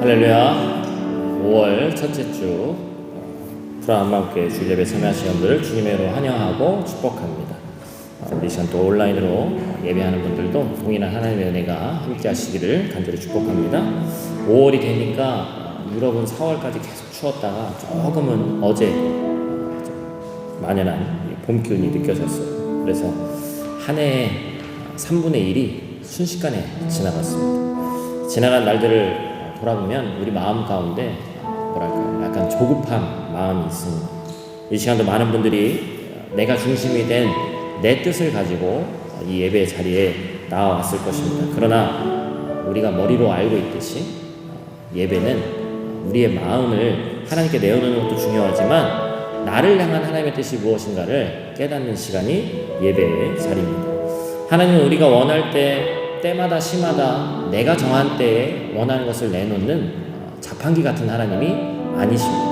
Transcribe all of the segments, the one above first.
할렐루야. 5월 첫째 주 푸른암마교회 주일예배 참여하신 분들을 주님의 이름으로 환영하고 축복합니다. 우리 시간 또 온라인으로 예배하는 분들도 동일한 하나님의 은혜가 함께 하시기를 간절히 축복합니다. 5월이 되니까 유럽은 4월까지 계속 추웠다가 조금은 어제 만연한 봄 기운이 느껴졌어요. 그래서 한 해의 3분의 1이 순식간에 지나갔습니다. 지나간 날들을 돌아보면 우리 마음 가운데 약간 조급한 마음이 있습니다. 이 시간도 많은 분들이 내가 중심이 된 내 뜻을 가지고 이 예배 자리에 나와왔을 것입니다. 그러나 우리가 머리로 알고 있듯이 예배는 우리의 마음을 하나님께 내어놓는 것도 중요하지만 나를 향한 하나님의 뜻이 무엇인가를 깨닫는 시간이 예배의 자리입니다. 하나님은 우리가 원할 때마다 시마다 내가 정한 때에 원하는 것을 내놓는 자판기 같은 하나님이 아니십니다.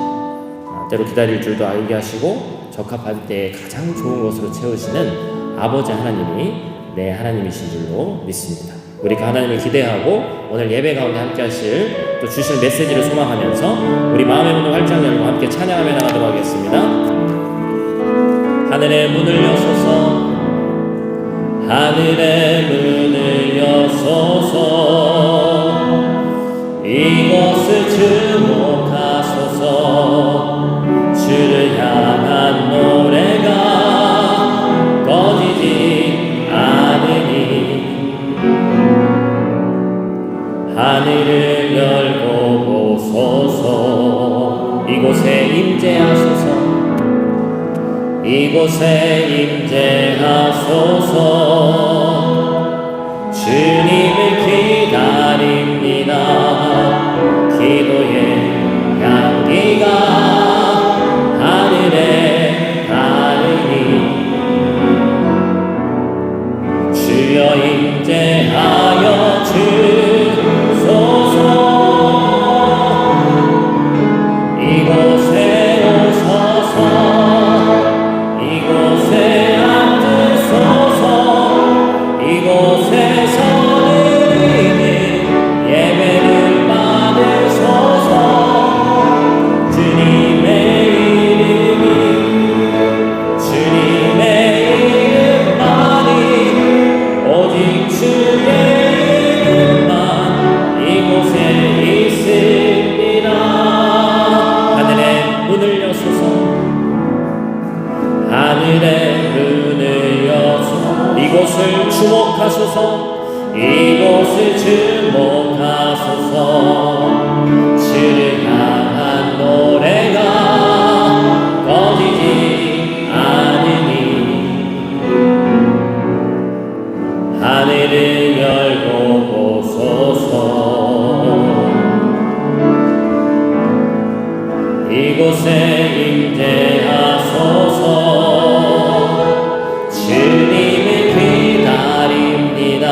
때로 기다릴 줄도 알게 하시고 적합할 때에 가장 좋은 것으로 채우시는 아버지 하나님이 내 하나님이신 줄로 믿습니다. 우리 그 하나님을 기대하고 오늘 예배 가운데 함께 하실 또 주실 메시지를 소망하면서 우리 마음의 문을 활짝 열고 함께 찬양하며 나가도록 하겠습니다. 하늘의 문을 여소서, 하늘의 문을 여소서, 이것을 주목하소서. 주를 향한 노래가 꺼지지 않으니 하늘을 열고 보소서. 이곳에 임재하소서, 이곳에 임재하소서. 주님을 기다립니다. 기도의 향기가 하늘에 닿으니 주여 임재하여 주소서. 이곳에 오소서, 이곳에 앉으소서. 이곳에서 드리는 예배를 받으소서. 주님의 이름이, 주님의 이름만이 오직 주의 이름 이곳을 주목하소서. 이곳을 주목하소서. 주를 향한 노래가 꺼지지 않으니 하늘을 열고 보소서. 이곳에 임재하소서. 주님을 기다립니다.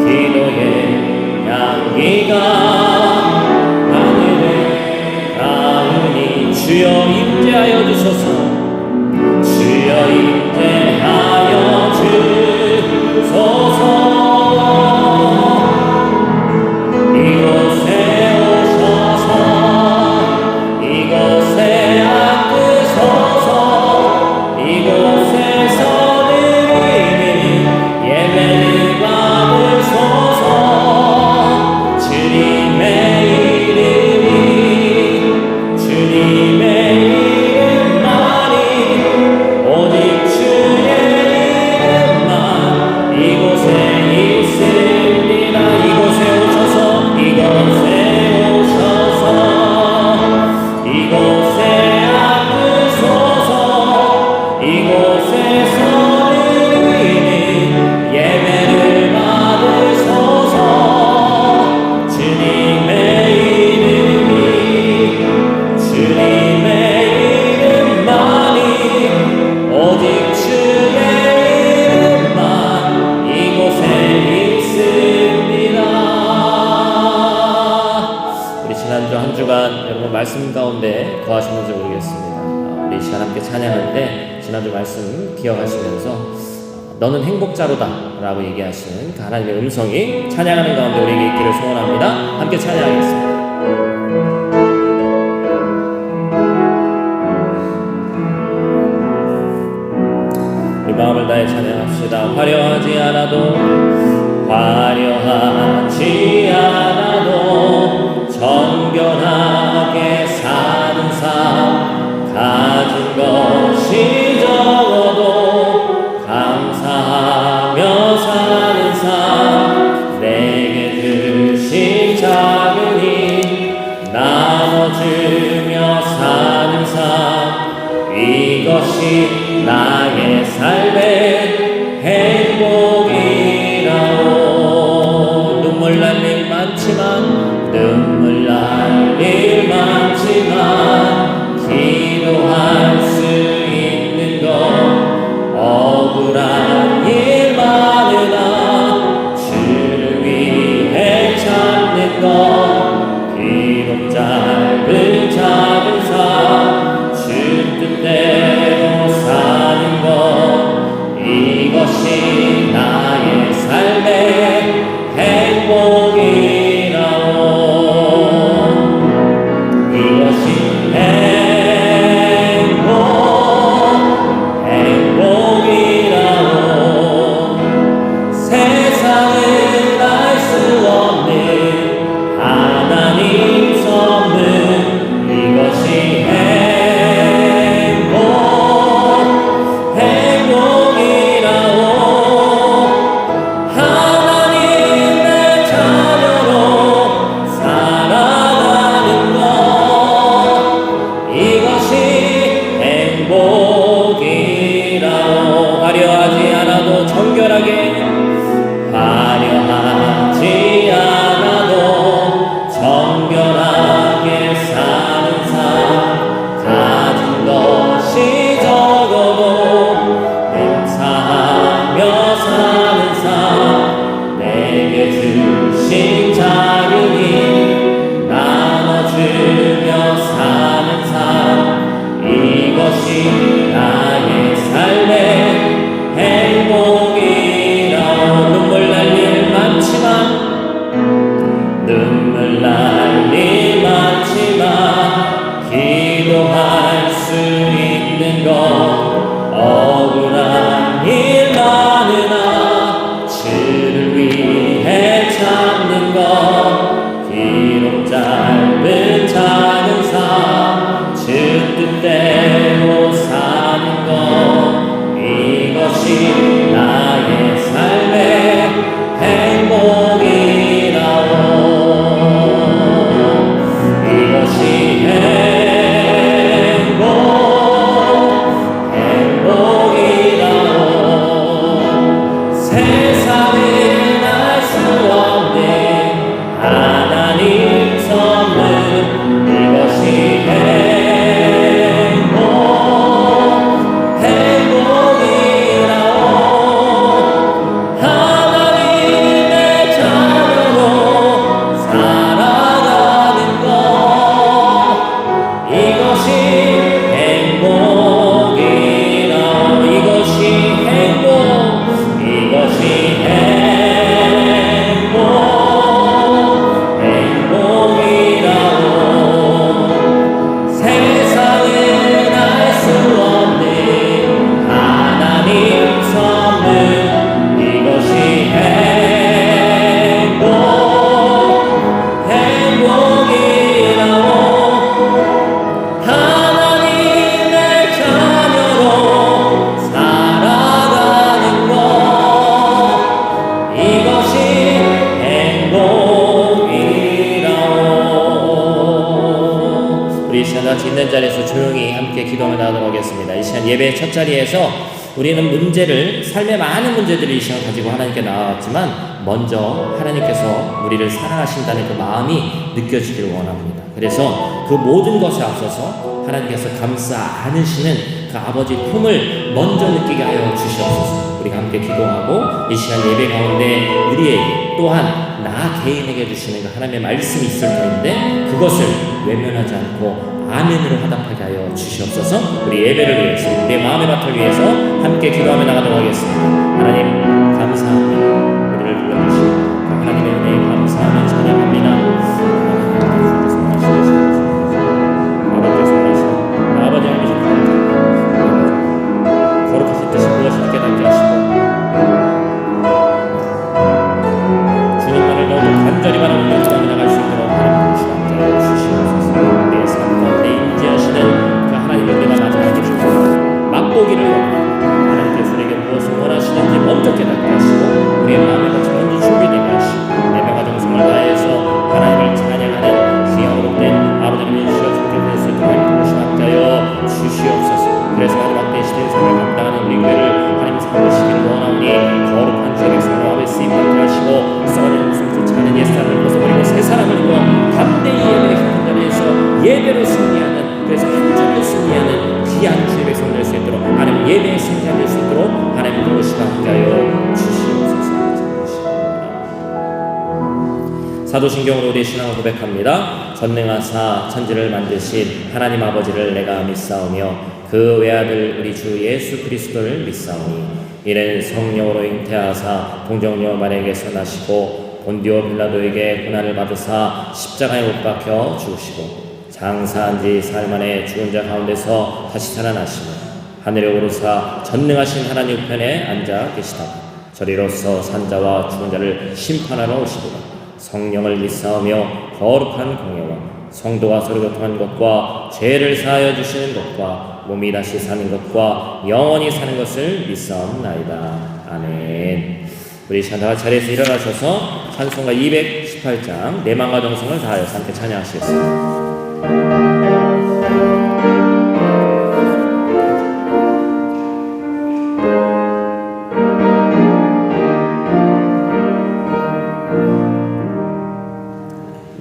기도의 향기가 하늘을 닿으니 주여 임재하여 주소서. 주여 임재하여 주소서. 이곳에 오셔서 이곳에 앉으소서. 이곳에서 드리는 예배를 받으소서. 주님의 이름이 주님의 이름만이 오직 주의 이름만 이곳에 있습니다. 이곳에 오셔서 이곳에 오셔서 이곳에 앉으소서. 이곳에서 드리는 예배를 받으소서. 주님의 이름이 주님의 이름만이 오직 주의 이름만 이곳에 있습니다. 우리 지난주 한 주간 여러분 말씀 가운데 거하셨는지 모르겠습니다. 우리 이 시간 함께 찬양할 때 지난주 말씀 기억하시면서 너는 행복자로다 라고 얘기하시는 그 하나님의 음성이 찬양하는 가운데 우리에게 있기를 소원합니다. 함께 찬양하겠습니다. 우리 마음을 다해 찬양합시다. 화려하지 않아도 정결하게 사는 삶, 가진 것이 적어도 감사하며 사는 삶, 내게 주신 작은 힘 나눠주며 사는 삶, 이것이 나의 삶의 행복이라오. 눈물 날 일 많지만 기도할 수 있는 것, 억울한 일 많으나 주를 위해 찾는 것, 비록 짧은 작은 삶 주 뜻대로 사는 것, 이것이 나의 삶의 행복이라오. 이것이 나의 삶의 행복이라. 기도하며 나가도록 하겠습니다. 이 시간 예배의 첫 자리에서 우리는 문제를, 삶의 많은 문제들을 이 시간 가지고 하나님께 나아왔지만 먼저 하나님께서 우리를 사랑하신다는 그 마음이 느껴지기를 원합니다. 그래서 그 모든 것에 앞서서 하나님께서 감싸 안으시는 그 아버지 품을 먼저 느끼게 하여 주시옵소서. 우리가 함께 기도하고 이 시간 예배 가운데 우리에게 또한 나 개인에게 주시는 그 하나님의 말씀이 있을 터인데 그것을 외면하지 않고 아멘으로 화답하게 하여 주시옵소서. 우리 예배를 위해서, 우리의 마음의 밭을 위해서 함께 기도하며 나가도록 하겠습니다. 하나님 감사합니다. 우리를 불러주신 그 하나님의 은혜에 감사하며 찬양합니다. 아버지 하나님 거룩하신 뜻이 무엇인지 깨닫게 하시고 주님만을 너무 간절히 바라보며 나아갈 수 있도록 하나님 주시옵소서. 주시옵소서. 우리의 삶 가운데 인지하시는 그 하나님의 은혜가 마지막에 주시고 맛보기를 하나님께서 우리에게 무엇을 원하시는지 먼저 깨닫게 하시고 우리의 마음에 같이 먼저 준비되게 하시고 예배와 정성을 다해서 하나님을 찬양하는 귀하고 된 아버지님의 주시옵소서. 될 수 있도록 하나님 도우시게 하여 주시옵소서. 그래서 마지막 때 시대의 삶을 감당하는 우리 교회를 하나님 삼으시기를 원하오니 거룩한 주의 백성으로 마음에 쓰임받게 하시고 썩어진 목숨에서 차는 옛사람을 벗어버리고 새 사람을 입어 담대히 예배의 깊은 자리에서 예배로 승리하는, 그래서 한 자리로 승리하는 귀한 주의 백성 될 수 있도록 하나님 예배의 승리자 될 수 있도록 하나님 도우시게 하여 주시옵소서. 사도신경으로 우리의 신앙을 고백합니다. 전능하사 천지를 만드신 하나님 아버지를 내가 믿사오며 그 외아들 우리 주 예수 그리스도를 믿사오니 이는 성령으로 잉태하사 동정녀 마리아에게서 나시고 본디오 빌라도에게 고난을 받으사 십자가에 못 박혀 죽으시고 장사한 지 사흘 만에 죽은 자 가운데서 다시 살아나시며 하늘에 오르사 전능하신 하나님 우편에 앉아 계시다가 저리로서 산자와 죽은 자를 심판하러 오시리라. 성령을 믿사오며 거룩한 공예와 성도와 서로 교통하는 것과 죄를 사하여 주시는 것과 몸이 다시 사는 것과 영원히 사는 것을 믿사옵나이다. 아멘. 우리 시간 다 자리에서 일어나셔서 찬송가 218장 내 마음과 정성을 다하여 함께 찬양하시겠습니다.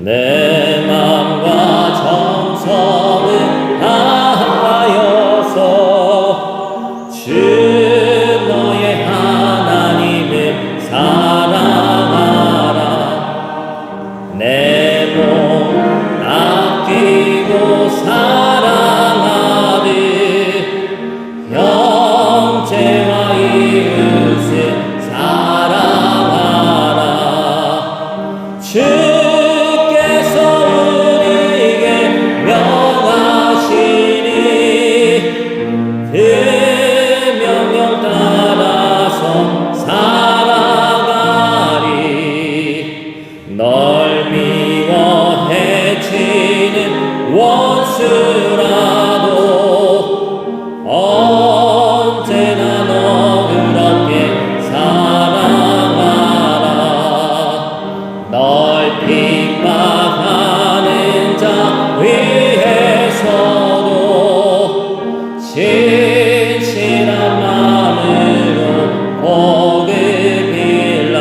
내 마음과 정성을 다하여서 주 너의 하나님을 사랑하라. 내 몸 아끼고 사랑하듯 형제와 이웃을 사랑하라. 원수라도 언제나 너그럽게 사랑하라. 널 핍박하는 자 위해서도 진실한 마음으로 복을 빌라.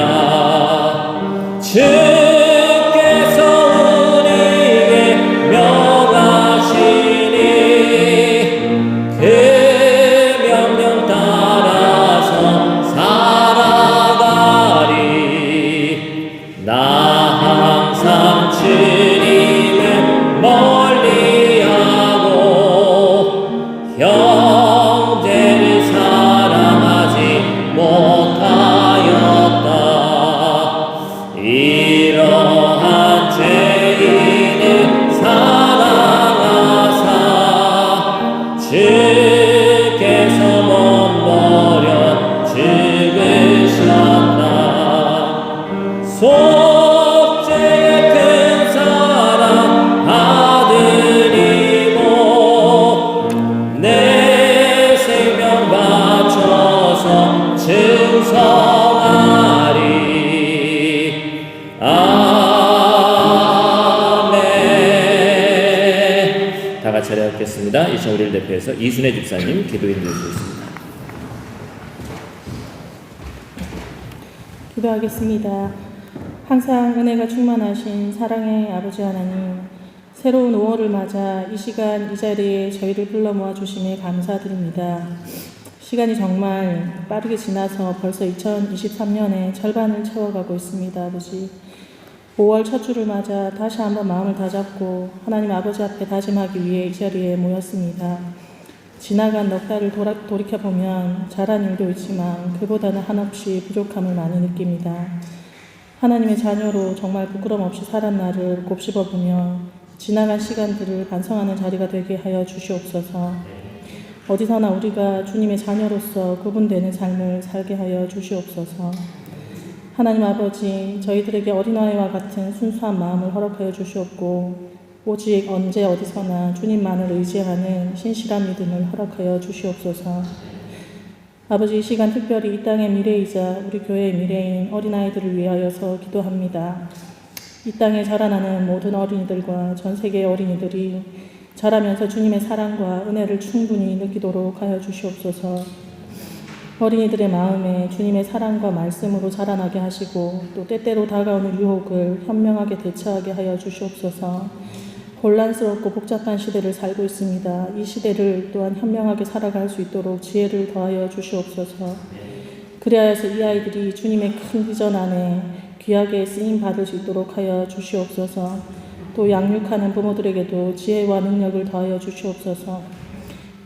이러한 죄인을 사랑하사 주께서 몸버려 죽으셨다. 속죄의 큰 사랑 아들이고 내 생명 바쳐서 증성하리. 아멘. 다 같이 자리하겠습니다. 이 시간 우리를 대표해서 이순혜 집사님 기도해 주시겠습니다. 기도하겠습니다. 항상 은혜가 충만하신 사랑의 아버지 하나님, 새로운 5월을 맞아 이 시간 이 자리에 저희를 불러 모아 주심에 감사드립니다. 시간이 정말 빠르게 지나서 벌써 2023년의 절반을 채워가고 있습니다. 아버지, 5월 첫 주를 맞아 다시 한번 마음을 다잡고 하나님 아버지 앞에 다짐하기 위해 이 자리에 모였습니다. 지나간 넉 달을 돌이켜보면 잘한 일도 있지만 그보다는 한없이 부족함을 많이 느낍니다. 하나님의 자녀로 정말 부끄럼 없이 살은 나를 곱씹어보며 지나간 시간들을 반성하는 자리가 되게 하여 주시옵소서. 어디서나 우리가 주님의 자녀로서 구분되는 삶을 살게 하여 주시옵소서. 하나님 아버지, 저희들에게 어린아이와 같은 순수한 마음을 허락하여 주시옵고 오직 언제 어디서나 주님만을 의지하는 신실한 믿음을 허락하여 주시옵소서. 아버지, 이 시간 특별히 이 땅의 미래이자 우리 교회의 미래인 어린아이들을 위하여서 기도합니다. 이 땅에 자라나는 모든 어린이들과 전 세계의 어린이들이 자라면서 주님의 사랑과 은혜를 충분히 느끼도록 하여 주시옵소서. 어린이들의 마음에 주님의 사랑과 말씀으로 자라나게 하시고 또 때때로 다가오는 유혹을 현명하게 대처하게 하여 주시옵소서. 혼란스럽고 복잡한 시대를 살고 있습니다. 이 시대를 또한 현명하게 살아갈 수 있도록 지혜를 더하여 주시옵소서. 그리하여서 이 아이들이 주님의 큰 비전 안에 귀하게 쓰임 받을 수 있도록 하여 주시옵소서. 또 양육하는 부모들에게도 지혜와 능력을 더하여 주시옵소서.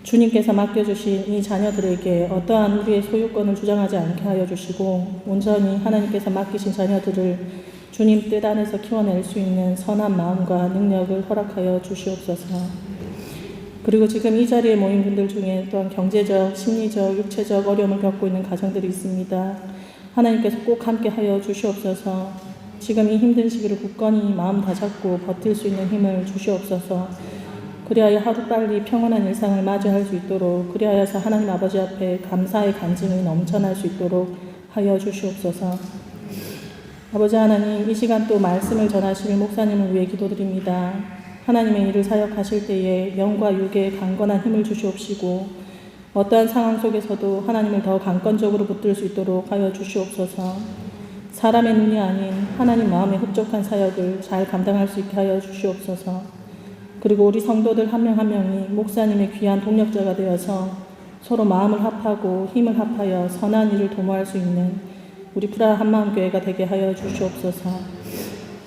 주님께서 맡겨주신 이 자녀들에게 어떠한 우리의 소유권을 주장하지 않게 하여 주시고 온전히 하나님께서 맡기신 자녀들을 주님 뜻 안에서 키워낼 수 있는 선한 마음과 능력을 허락하여 주시옵소서. 그리고 지금 이 자리에 모인 분들 중에 또한 경제적, 심리적, 육체적 어려움을 겪고 있는 가정들이 있습니다. 하나님께서 꼭 함께 하여 주시옵소서. 지금 이 힘든 시기를 굳건히 마음 다잡고 버틸 수 있는 힘을 주시옵소서. 그리하여 하루빨리 평온한 일상을 맞이할 수 있도록, 그리하여서 하나님 아버지 앞에 감사의 간증이 넘쳐날 수 있도록 하여 주시옵소서. 아버지 하나님, 이 시간 또 말씀을 전하실 목사님을 위해 기도드립니다. 하나님의 일을 사역하실 때에 영과 육에 강건한 힘을 주시옵시고 어떠한 상황 속에서도 하나님을 더 강건적으로 붙들 수 있도록 하여 주시옵소서. 사람의 눈이 아닌 하나님 마음에 흡족한 사역을 잘 감당할 수 있게 하여 주시옵소서. 그리고 우리 성도들 한 명 한 명이 목사님의 귀한 동력자가 되어서 서로 마음을 합하고 힘을 합하여 선한 일을 도모할 수 있는 우리 프라 한마음교회가 되게 하여 주시옵소서.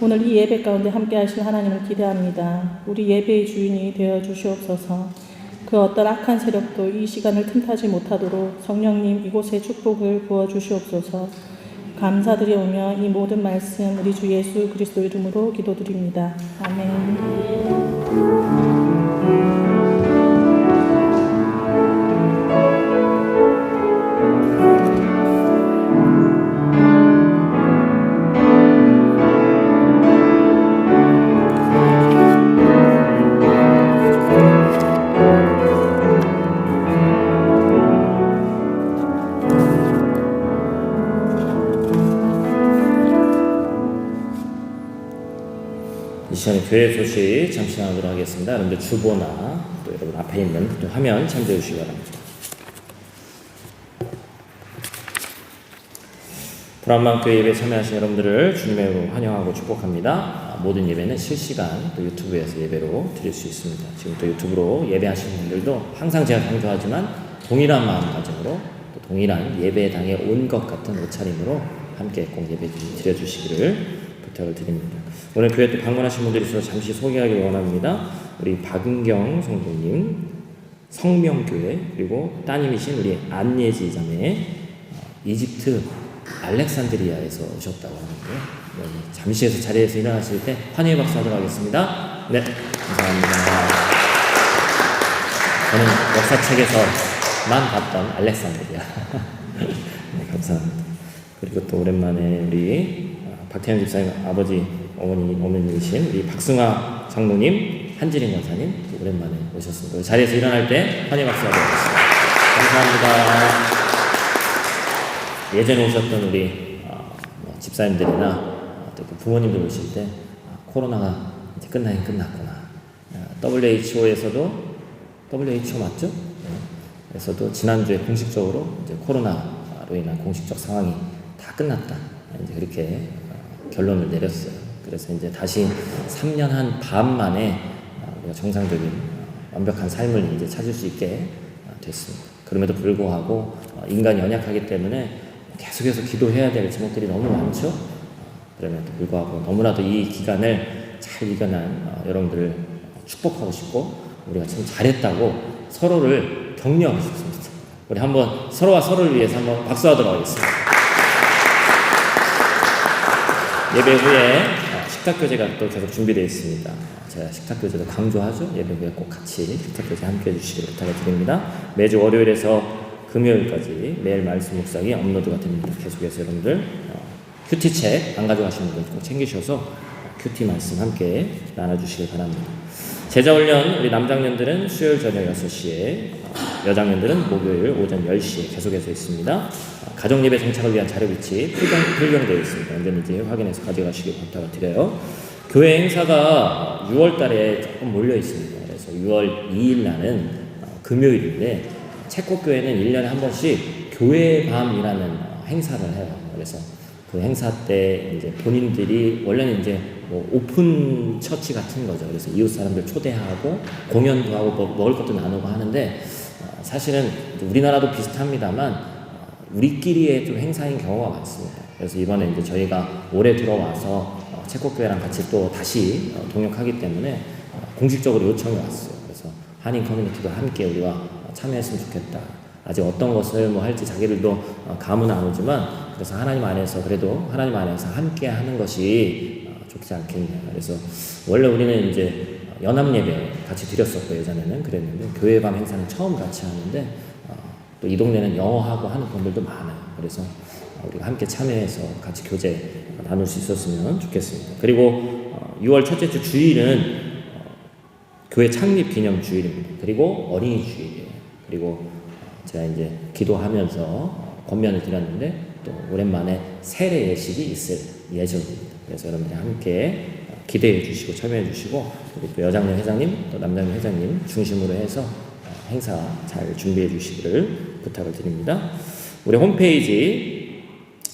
오늘 이 예배 가운데 함께 하실 하나님을 기대합니다. 우리 예배의 주인이 되어 주시옵소서. 그 어떤 악한 세력도 이 시간을 틈타지 못하도록 성령님 이곳에 축복을 부어 주시옵소서. 감사드리오며 이 모든 말씀 우리 주 예수 그리스도 이름으로 기도드립니다. 아멘. 이 시간에 교회 소식 잠시 나누도록 하겠습니다. 여러분들 주보나 또 여러분 앞에 있는 또 화면 참조해 주시기 바랍니다. 브라운마음교회 예배에 참여하신 여러분들을 주님의 이름으로 환영하고 축복합니다. 모든 예배는 실시간 또 유튜브에서 예배로 드릴 수 있습니다. 지금 또 유튜브로 예배하시는 분들도 항상 제가 강조하지만 동일한 마음가짐으로 또 동일한 예배당에 온 것 같은 옷차림으로 함께 꼭 예배 드려주시기를 부탁을 드립니다. 오늘 교회 또 방문하신 분들이 있어서 잠시 소개하기 원합니다. 우리 박은경 성도님, 성명교회, 그리고 따님이신 우리 안예지 자매, 이집트 알렉산드리아에서 오셨다고 하는데요. 잠시에서 자리에서 일어나실 때 환영의 박수 하도록 하겠습니다. 네, 감사합니다. 저는 역사책에서만 봤던 알렉산드리아. 네, 감사합니다. 그리고 또 오랜만에 우리 박태현 집사님 아버지, 어머니이신 우리 박승화 장로님, 한지린 권사님 오랜만에 오셨습니다. 자리에서 일어날 때 환영 박수 하도록 하겠습니다. 감사합니다. 예전에 오셨던 우리 집사님들이나 또 부모님들 오실 때 코로나가 이제 끝나긴 끝났구나. WHO에서도 WHO 맞죠? 그래서도 지난주에 공식적으로 이제 코로나로 인한 공식적 상황이 다 끝났다. 이제 그렇게 결론을 내렸어요. 그래서 이제 다시 3년 한 반 만에 우리가 정상적인 완벽한 삶을 이제 찾을 수 있게 됐습니다. 그럼에도 불구하고 인간이 연약하기 때문에 계속해서 기도해야 될 제목들이 너무 많죠. 그럼에도 불구하고 너무나도 이 기간을 잘 이겨낸 여러분들을 축복하고 싶고 우리가 참 잘했다고 서로를 격려하고 싶습니다. 우리 한번 서로와 서로를 위해서 한번 박수하도록 하겠습니다. 예배 후에 식탁교제가 또 계속 준비되어 있습니다. 제가 식탁교제도 강조하죠. 예배 후에 꼭 같이 식탁교제 함께 해주시기를 부탁드립니다. 매주 월요일에서 금요일까지 매일 말씀 묵상이 업로드가 됩니다. 계속해서 여러분들 큐티책 안 가져가시는 분들 꼭 챙기셔서 큐티 말씀 함께 나눠주시길 바랍니다. 제자훈련 우리 남장년들은 수요일 저녁 6시에 여장년들은 목요일 오전 10시에 계속해서 있습니다. 가정예배 정착을 위한 자료 위치 필경되어 있습니다. 언제든지 확인해서 가져가시길 부탁을 드려요. 교회 행사가 6월 달에 조금 몰려 있습니다. 그래서 6월 2일 날은 금요일인데 채꽃교회는 1년에 한 번씩 교회 밤이라는 행사를 해요. 그래서 그 행사 때 이제 본인들이 원래는 이제 뭐 오픈 처치 같은 거죠. 그래서 이웃 사람들 초대하고 공연도 하고 뭐 먹을 것도 나누고 하는데 사실은 우리나라도 비슷합니다만 우리끼리의 좀 행사인 경우가 많습니다. 그래서 이번에 이제 저희가 올해 들어와서 채꽃교회랑 같이 또 다시 동역하기 때문에 공식적으로 요청이 왔어요. 그래서 한인 커뮤니티도 함께 우리가 참여했으면 좋겠다. 아직 어떤 것을 뭐 할지 자기들도 감은 안 오지만 그래서 하나님 안에서 그래도 하나님 안에서 함께 하는 것이 좋지 않겠냐. 그래서 원래 우리는 이제 연합 예배 같이 드렸었고 예전에는 그랬는데 교회 밤 행사는 처음 같이 하는데 또 이 동네는 영어하고 하는 분들도 많아요. 그래서 우리가 함께 참여해서 같이 교제 나눌 수 있었으면 좋겠습니다. 그리고 6월 첫째 주 주일은 교회 창립 기념 주일입니다. 그리고 어린이 주일이에요. 그리고 제가 이제 기도하면서 권면을 드렸는데 또 오랜만에 세례 예식이 있을 예정입니다. 그래서 여러분들이 함께 기대해 주시고 참여해 주시고 우리 또 여장년 회장님 또 남장년 회장님 중심으로 해서 행사 잘 준비해 주시기를 부탁을 드립니다. 우리 홈페이지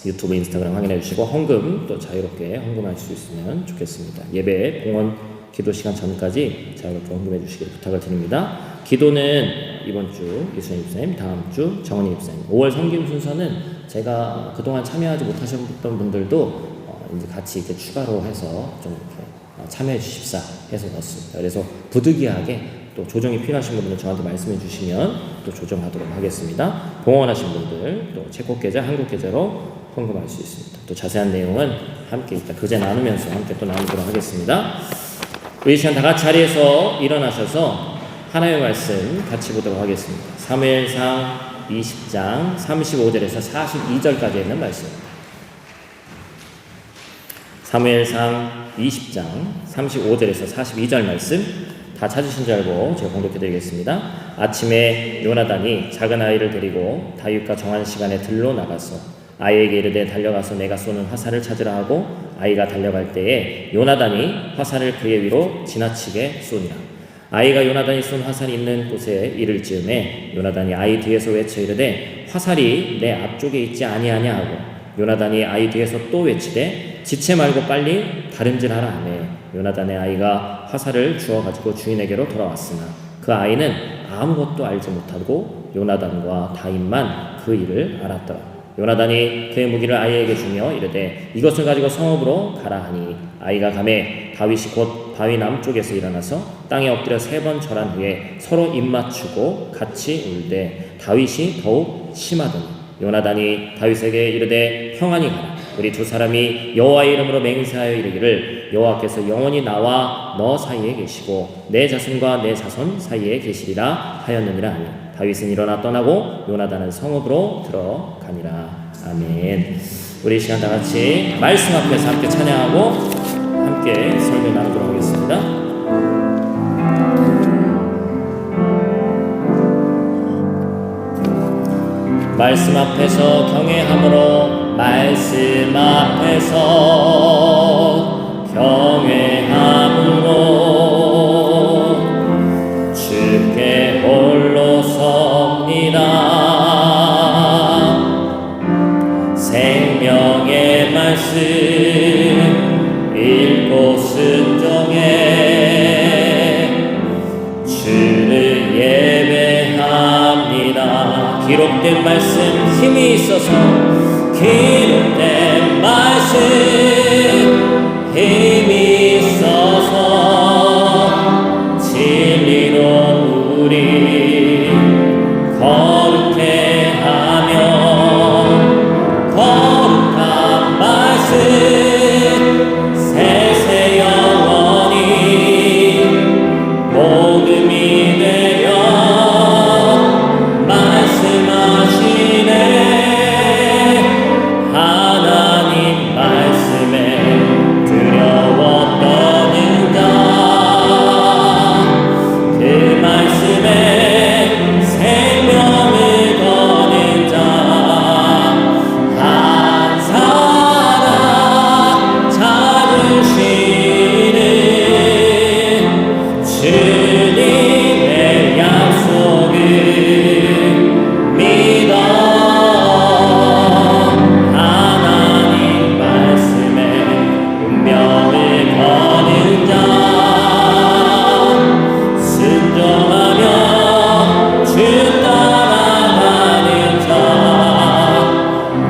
유튜브 인스타그램 확인해 주시고 헌금 또 자유롭게 헌금할 수 있으면 좋겠습니다. 예배 봉헌 기도 시간 전까지 자유롭게 헌금해 주시기를 부탁을 드립니다. 기도는 이번 주 이수연 집사님, 다음 주 정은희 집사님. 5월 성김 순서는 제가 그동안 참여하지 못하셨던 분들도 이제 같이 이렇게 추가로 해서 좀 이렇게 참여해 주십사 해서 넣었습니다. 그래서 부득이하게 또 조정이 필요하신 분들은 저한테 말씀해 주시면 또 조정하도록 하겠습니다. 봉헌하신 분들 또 채꽃계좌, 한국계좌로 헌금할 수 있습니다. 또 자세한 내용은 함께 이따 교제 나누면서 함께 또 나누도록 하겠습니다. 우리 시간 다 같이 자리에서 일어나셔서 하나님의 말씀 같이 보도록 하겠습니다. 사무엘상 20장 35절에서 42절까지 있는 말씀입니다. 사무엘상 20장 35절에서 42절 말씀 다 찾으신 줄 알고 제가 공독해드리겠습니다. 아침에 요나단이 작은 아이를 데리고 다윗과 정한 시간에 들로 나가서 아이에게 이르되 달려가서 내가 쏘는 화살을 찾으라 하고 아이가 달려갈 때에 요나단이 화살을 그의 위로 지나치게 쏘니라. 아이가 요나단이 쏜 화살이 있는 곳에 이를 즈음에 요나단이 아이 뒤에서 외쳐 이르되 화살이 내 앞쪽에 있지 아니하냐 하고 요나단이 아이 뒤에서 또 외치되 지체 말고 빨리 다름질하라 하매 요나단의 아이가 화살을 주워가지고 주인에게로 돌아왔으나 그 아이는 아무것도 알지 못하고 요나단과 다윗만 그 일을 알았더라. 요나단이 그의 무기를 아이에게 주며 이르되 이것을 가지고 성읍으로 가라 하니 아이가 가매 다윗이 곧 바위 남쪽에서 일어나서 땅에 엎드려 3번 절한 후에 서로 입맞추고 같이 울되 다윗이 더욱 심하더니 요나단이 다윗에게 이르되 평안히 가라. 우리 두 사람이 여호와의 이름으로 맹세하여 이르기를 여호와께서 영원히 나와 너 사이에 계시고 내 자손과 내 자손 사이에 계시리라 하였느니라 하니 다윗은 일어나 떠나고 요나단은 성읍으로 들어가니라. 아멘. 우리 이 시간 다 같이 말씀 앞에서 함께 찬양하고 함께 설교 나누도록 하겠습니다. 말씀 앞에서 경외함으로 말씀 앞에서 경외함으로 주께 말씀 읽고 순종해 주를 예배합니다. 기록된 말씀 힘이 있어서 기록된 말씀 힘이 있어서 진리로 우리 거룩해 하며 거룩한 말씀 세세 영원히 복음이 되어 말씀하시네. 하나님 말씀에 두려워 떠는 자 그 말씀에 생명을 거는 자 한 사람 찾으시는 주님의 약속을 믿어. 하나님 말씀에 운명을 거는 자 순종하며 주 따라가는 자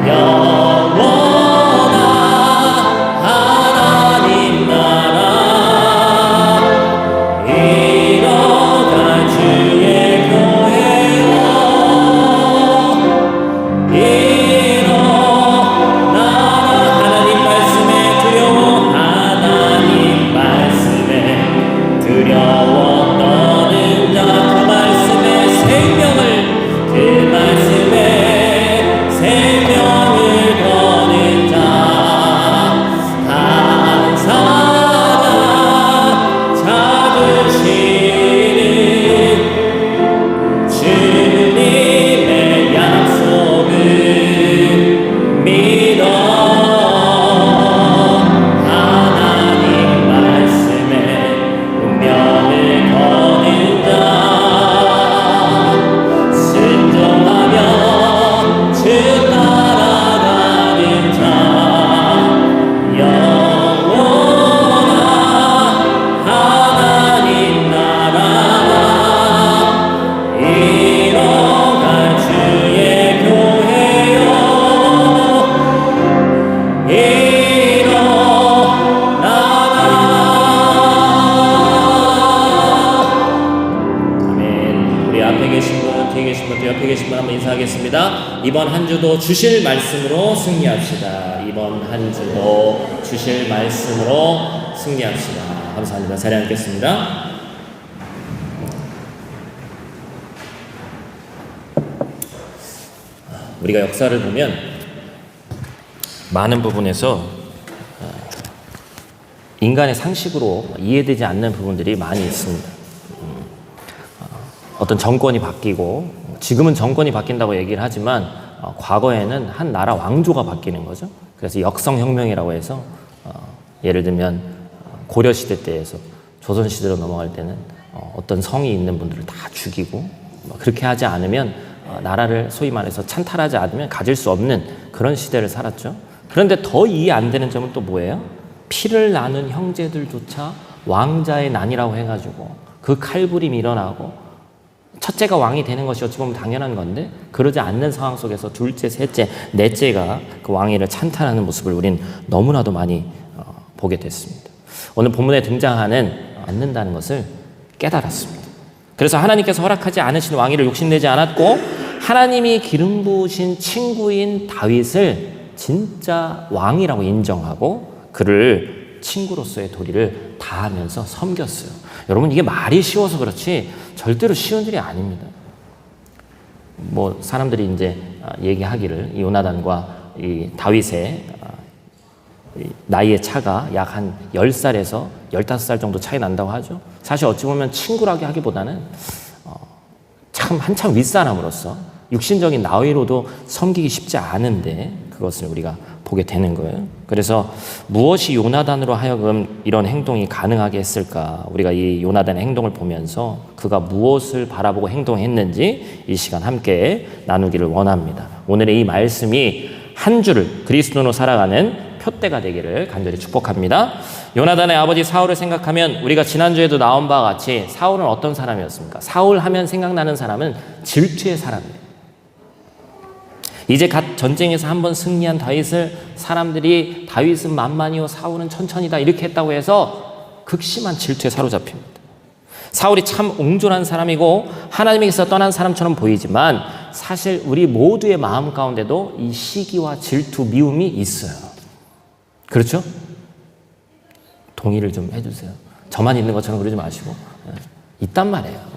영원한 하나님 나라 이뤄갈 주의 교회여 일어나라. 하나님 말씀에 두려워 하나님 말씀에 두려워 떠는 자 그 말씀에 생명을 그 말씀에 생명을 거는 자 한 사람 찾으시는 주님의 약속을 믿어. 하나님 말씀에 운명을 거는 자 순종하며 주 따라가는 자 영원한 하나님 나라 이뤄갈 주의 교회여 일어나라. 아멘. 우리 앞에 계신 분, 뒤에 계신 분, 또 옆에 계신 분 한번 인사하겠습니다. 이번 한 주도 주실 말씀으로 승리합시다. 이번 한 주도 주실 말씀으로 승리합시다. 감사합니다. 자리 앉겠습니다. 우리가 역사를 보면 많은 부분에서 인간의 상식으로 이해되지 않는 부분들이 많이 있습니다. 어떤 정권이 바뀌고 지금은 정권이 바뀐다고 얘기를 하지만 과거에는 한 나라 왕조가 바뀌는 거죠. 그래서 역성혁명이라고 해서 예를 들면 고려시대 때에서 조선시대로 넘어갈 때는 어떤 성이 있는 분들을 다 죽이고 그렇게 하지 않으면 나라를 소위 말해서 찬탈하지 않으면 가질 수 없는 그런 시대를 살았죠. 그런데 더 이해 안 되는 점은 또 뭐예요? 피를 나눈 형제들조차 왕자의 난이라고 해가지고 그 칼부림이 일어나고 첫째가 왕이 되는 것이 어찌 보면 당연한 건데 그러지 않는 상황 속에서 둘째, 셋째, 넷째가 그 왕위를 찬탈하는 모습을 우린 너무나도 많이 보게 됐습니다. 오늘 본문에 등장하는 않는다는 것을 깨달았습니다. 그래서 하나님께서 허락하지 않으신 왕위를 욕심내지 않았고 하나님이 기름 부으신 친구인 다윗을 진짜 왕이라고 인정하고 그를 친구로서의 도리를 다하면서 섬겼어요. 여러분 이게 말이 쉬워서 그렇지 절대로 쉬운 일이 아닙니다. 뭐 사람들이 이제 얘기하기를 이 요나단과 이 다윗의 나이의 차가 약 한 10살에서 15살 정도 차이 난다고 하죠. 사실 어찌 보면 친구라고 하기보다는 참 한참 윗사람으로서 육신적인 나이로도 섬기기 쉽지 않은데 그것을 우리가 보게 되는 거예요. 그래서 무엇이 요나단으로 하여금 이런 행동이 가능하게 했을까? 우리가 이 요나단의 행동을 보면서 그가 무엇을 바라보고 행동했는지 이 시간 함께 나누기를 원합니다. 오늘의 이 말씀이 한 주를 그리스도로 살아가는 표대가 되기를 간절히 축복합니다. 요나단의 아버지 사울을 생각하면 우리가 지난주에도 나온 바와 같이 사울은 어떤 사람이었습니까? 사울 하면 생각나는 사람은 질투의 사람이에요. 이제 갓 전쟁에서 한번 승리한 다윗을 사람들이 다윗은 만만이요 사울은 천천히다 이렇게 했다고 해서 극심한 질투에 사로잡힙니다. 사울이 참 옹졸한 사람이고 하나님에게서 떠난 사람처럼 보이지만 사실 우리 모두의 마음 가운데도 이 시기와 질투, 미움이 있어요. 그렇죠? 동의를 좀 해주세요. 저만 있는 것처럼 그러지 마시고 있단 말이에요.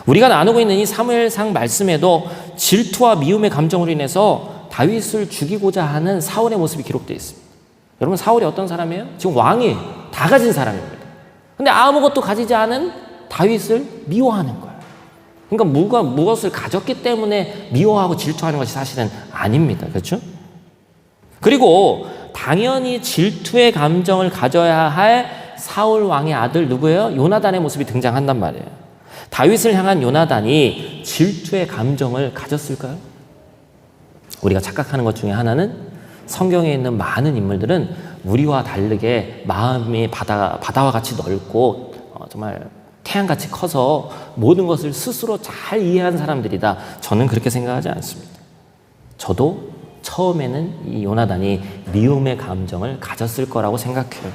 우리가 나누고 있는 이 사무엘상 말씀에도 질투와 미움의 감정으로 인해서 다윗을 죽이고자 하는 사울의 모습이 기록되어 있습니다. 여러분 사울이 어떤 사람이에요? 지금 왕이에요. 다 가진 사람입니다. 근데 아무것도 가지지 않은 다윗을 미워하는 거예요. 그러니까 무엇을 가졌기 때문에 미워하고 질투하는 것이 사실은 아닙니다. 그렇죠? 그리고 당연히 질투의 감정을 가져야 할 사울 왕의 아들 누구예요? 요나단의 모습이 등장한단 말이에요. 다윗을 향한 요나단이 질투의 감정을 가졌을까요? 우리가 착각하는 것 중에 하나는 성경에 있는 많은 인물들은 우리와 다르게 마음이 바다와 같이 넓고 정말 태양같이 커서 모든 것을 스스로 잘 이해한 사람들이다. 저는 그렇게 생각하지 않습니다. 저도 처음에는 이 요나단이 미움의 감정을 가졌을 거라고 생각해요.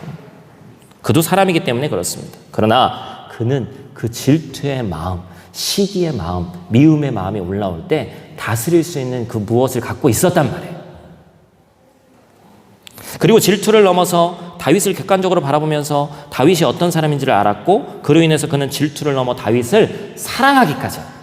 그도 사람이기 때문에 그렇습니다. 그러나 그는 그 질투의 마음, 시기의 마음, 미움의 마음이 올라올 때 다스릴 수 있는 그 무엇을 갖고 있었단 말이에요. 그리고 질투를 넘어서 다윗을 객관적으로 바라보면서 다윗이 어떤 사람인지를 알았고 그로 인해서 그는 질투를 넘어 다윗을 사랑하기까지 합니다.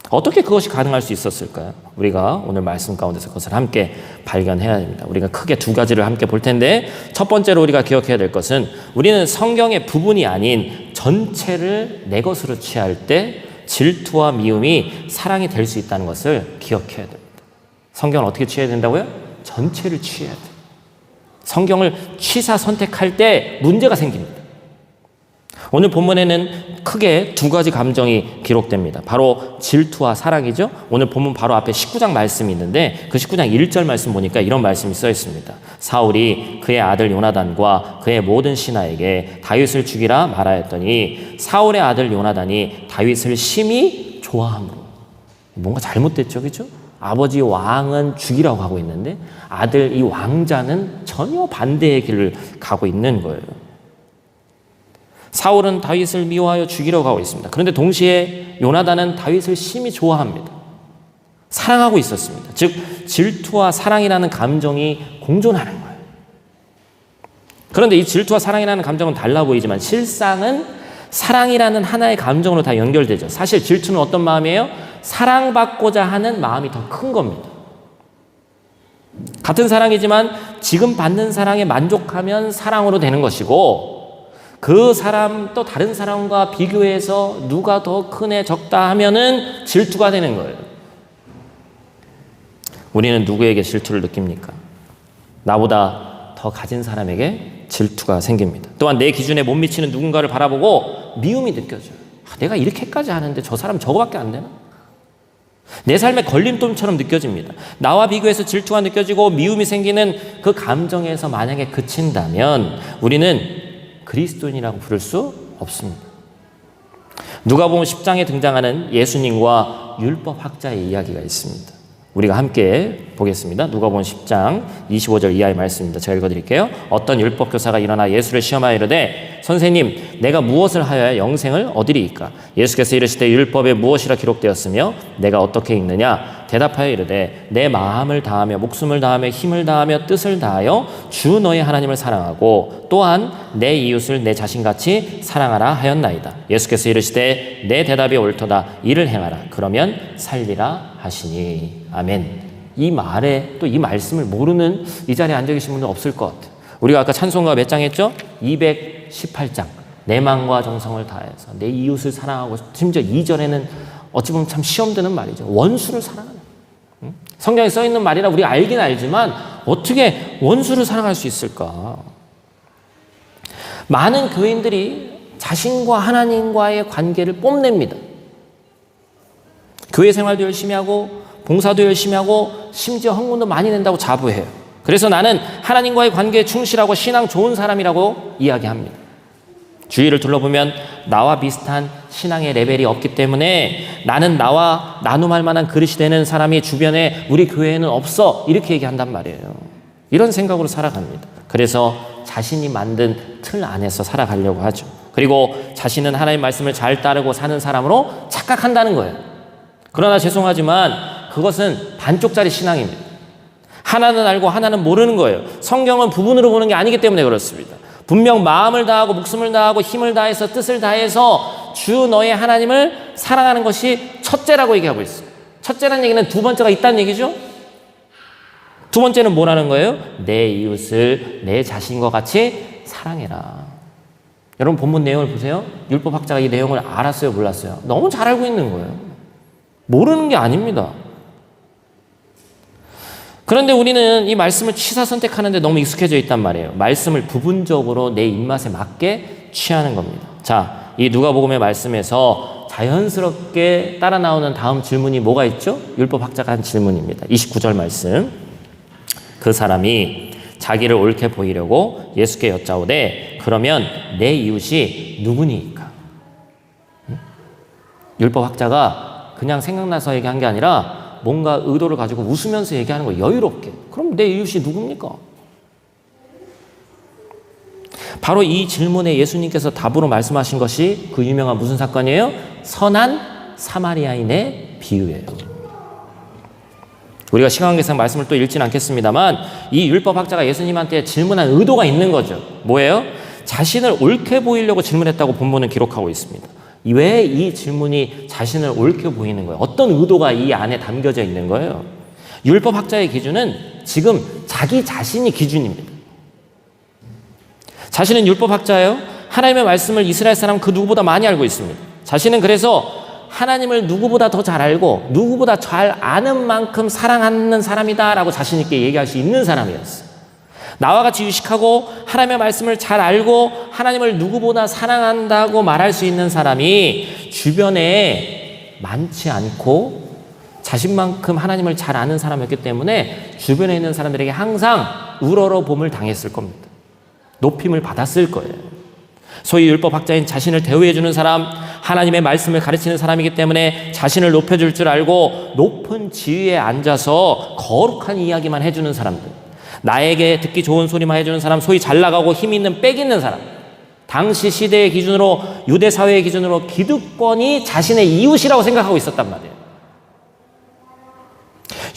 어떻게 그것이 가능할 수 있었을까요? 우리가 오늘 말씀 가운데서 그것을 함께 발견해야 됩니다. 우리가 크게 두 가지를 함께 볼 텐데 첫 번째로 우리가 기억해야 될 것은 우리는 성경의 부분이 아닌 전체를 내 것으로 취할 때 질투와 미움이 사랑이 될 수 있다는 것을 기억해야 됩니다. 성경을 어떻게 취해야 된다고요? 전체를 취해야 돼요. 성경을 취사 선택할 때 문제가 생깁니다. 오늘 본문에는 크게 두 가지 감정이 기록됩니다. 바로 질투와 사랑이죠. 오늘 본문 바로 앞에 19장 말씀이 있는데 그 19장 1절 말씀 보니까 이런 말씀이 써 있습니다. 사울이 그의 아들 요나단과 그의 모든 신하에게 다윗을 죽이라 말하였더니 사울의 아들 요나단이 다윗을 심히 좋아함으로. 뭔가 잘못됐죠, 그렇죠? 아버지 왕은 죽이라고 하고 있는데 아들 이 왕자는 전혀 반대의 길을 가고 있는 거예요. 사울은 다윗을 미워하여 죽이려고 하고 있습니다. 그런데 동시에 요나단은 다윗을 심히 좋아합니다. 사랑하고 있었습니다. 즉 질투와 사랑이라는 감정이 공존하는 거예요. 그런데 이 질투와 사랑이라는 감정은 달라 보이지만 실상은 사랑이라는 하나의 감정으로 다 연결되죠. 사실 질투는 어떤 마음이에요? 사랑받고자 하는 마음이 더 큰 겁니다. 같은 사랑이지만 지금 받는 사랑에 만족하면 사랑으로 되는 것이고 그 사람 또 다른 사람과 비교해서 누가 더 크네 적다 하면은 질투가 되는 거예요. 우리는 누구에게 질투를 느낍니까? 나보다 더 가진 사람에게 질투가 생깁니다. 또한 내 기준에 못 미치는 누군가를 바라보고 미움이 느껴져요. 내가 이렇게까지 하는데 저 사람 저거밖에 안 되나? 내 삶의 걸림돌처럼 느껴집니다. 나와 비교해서 질투가 느껴지고 미움이 생기는 그 감정에서 만약에 그친다면 우리는 그리스도인이라고 부를 수 없습니다. 누가복음 10장에 등장하는 예수님과 율법학자의 이야기가 있습니다. 우리가 함께 보겠습니다. 누가복음 10장 25절 이하의 말씀입니다. 제가 읽어드릴게요. 어떤 율법교사가 일어나 예수를 시험하여 이르되 선생님 내가 무엇을 하여야 영생을 얻으리이까? 예수께서 이르시되 율법에 무엇이라 기록되었으며 내가 어떻게 읽느냐? 대답하여 이르되 내 마음을 다하며 목숨을 다하며 힘을 다하며 뜻을 다하여 주 너의 하나님을 사랑하고 또한 내 이웃을 내 자신같이 사랑하라 하였나이다. 예수께서 이르시되 내 대답이 옳도다. 이를 행하라. 그러면 살리라 하시니. 아멘. 이 말에 또 이 말씀을 모르는 이 자리에 앉아 계신 분은 없을 것 같아요. 우리가 아까 찬송가 몇 장 했죠? 218장. 내 마음과 정성을 다해서 내 이웃을 사랑하고 심지어 2절에는 어찌 보면 참 시험 드는 말이죠. 원수를 사랑하는. 성경에 써 있는 말이라 우리가 알긴 알지만 어떻게 원수를 사랑할 수 있을까? 많은 교인들이 자신과 하나님과의 관계를 뽐냅니다. 교회 생활도 열심히 하고 봉사도 열심히 하고 심지어 헌금도 많이 낸다고 자부해요. 그래서 나는 하나님과의 관계에 충실하고 신앙 좋은 사람이라고 이야기합니다. 주위를 둘러보면 나와 비슷한 신앙의 레벨이 없기 때문에 나는 나와 나눔할 만한 그릇이 되는 사람이 주변에 우리 교회에는 없어, 이렇게 얘기한단 말이에요. 이런 생각으로 살아갑니다. 그래서 자신이 만든 틀 안에서 살아가려고 하죠. 그리고 자신은 하나님의 말씀을 잘 따르고 사는 사람으로 착각한다는 거예요. 그러나 죄송하지만 그것은 반쪽짜리 신앙입니다. 하나는 알고 하나는 모르는 거예요. 성경은 부분으로 보는 게 아니기 때문에 그렇습니다. 분명 마음을 다하고 목숨을 다하고 힘을 다해서 뜻을 다해서 주 너의 하나님을 사랑하는 것이 첫째라고 얘기하고 있어요. 첫째라는 얘기는 두 번째가 있다는 얘기죠. 두 번째는 뭐라는 거예요? 내 이웃을 내 자신과 같이 사랑해라. 여러분 본문 내용을 보세요. 율법학자가 이 내용을 알았어요, 몰랐어요? 너무 잘 알고 있는 거예요. 모르는 게 아닙니다. 그런데 우리는 이 말씀을 취사 선택하는데 너무 익숙해져 있단 말이에요. 말씀을 부분적으로 내 입맛에 맞게 취하는 겁니다. 자, 이 누가복음의 말씀에서 자연스럽게 따라 나오는 다음 질문이 뭐가 있죠? 율법학자가 한 질문입니다. 29절 말씀. 그 사람이 자기를 옳게 보이려고 예수께 여짜오되 그러면 내 이웃이 누구니까? 율법학자가 그냥 생각나서 얘기한 게 아니라 뭔가 의도를 가지고 웃으면서 얘기하는 거예요. 여유롭게. 그럼 내 이웃이 누굽니까? 바로 이 질문에 예수님께서 답으로 말씀하신 것이 그 유명한 무슨 사건이에요? 선한 사마리아인의 비유예요. 우리가 시간 관계상 말씀을 또 읽지는 않겠습니다만 이 율법학자가 예수님한테 질문한 의도가 있는 거죠. 뭐예요? 자신을 옳게 보이려고 질문했다고 본문은 기록하고 있습니다. 왜 이 질문이 자신을 옳게 보이는 거예요? 어떤 의도가 이 안에 담겨져 있는 거예요? 율법학자의 기준은 지금 자기 자신이 기준입니다. 자신은 율법학자예요. 하나님의 말씀을 이스라엘 사람 그 누구보다 많이 알고 있습니다. 자신은 그래서 하나님을 누구보다 더 잘 알고 누구보다 잘 아는 만큼 사랑하는 사람이다라고 자신 있게 얘기할 수 있는 사람이었어요. 나와 같이 유식하고 하나님의 말씀을 잘 알고 하나님을 누구보다 사랑한다고 말할 수 있는 사람이 주변에 많지 않고 자신만큼 하나님을 잘 아는 사람이었기 때문에 주변에 있는 사람들에게 항상 우러러봄을 당했을 겁니다. 높임을 받았을 거예요. 소위 율법학자인 자신을 대우해주는 사람, 하나님의 말씀을 가르치는 사람이기 때문에 자신을 높여줄 줄 알고 높은 지위에 앉아서 거룩한 이야기만 해주는 사람들, 나에게 듣기 좋은 소리만 해주는 사람, 소위 잘나가고 힘 있는 빽 있는 사람, 당시 시대의 기준으로 유대 사회의 기준으로 기득권이 자신의 이웃이라고 생각하고 있었단 말이에요.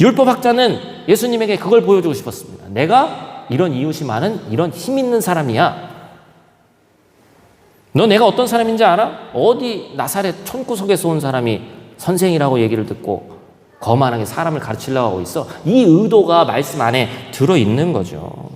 율법학자는 예수님에게 그걸 보여주고 싶었습니다. 내가 이런 이웃이 많은 이런 힘 있는 사람이야. 너 내가 어떤 사람인지 알아? 어디 나사렛 촌구석에서 온 사람이 선생이라고 얘기를 듣고 거만하게 사람을 가르치려고 하고 있어. 이 의도가 말씀 안에 들어있는 거죠.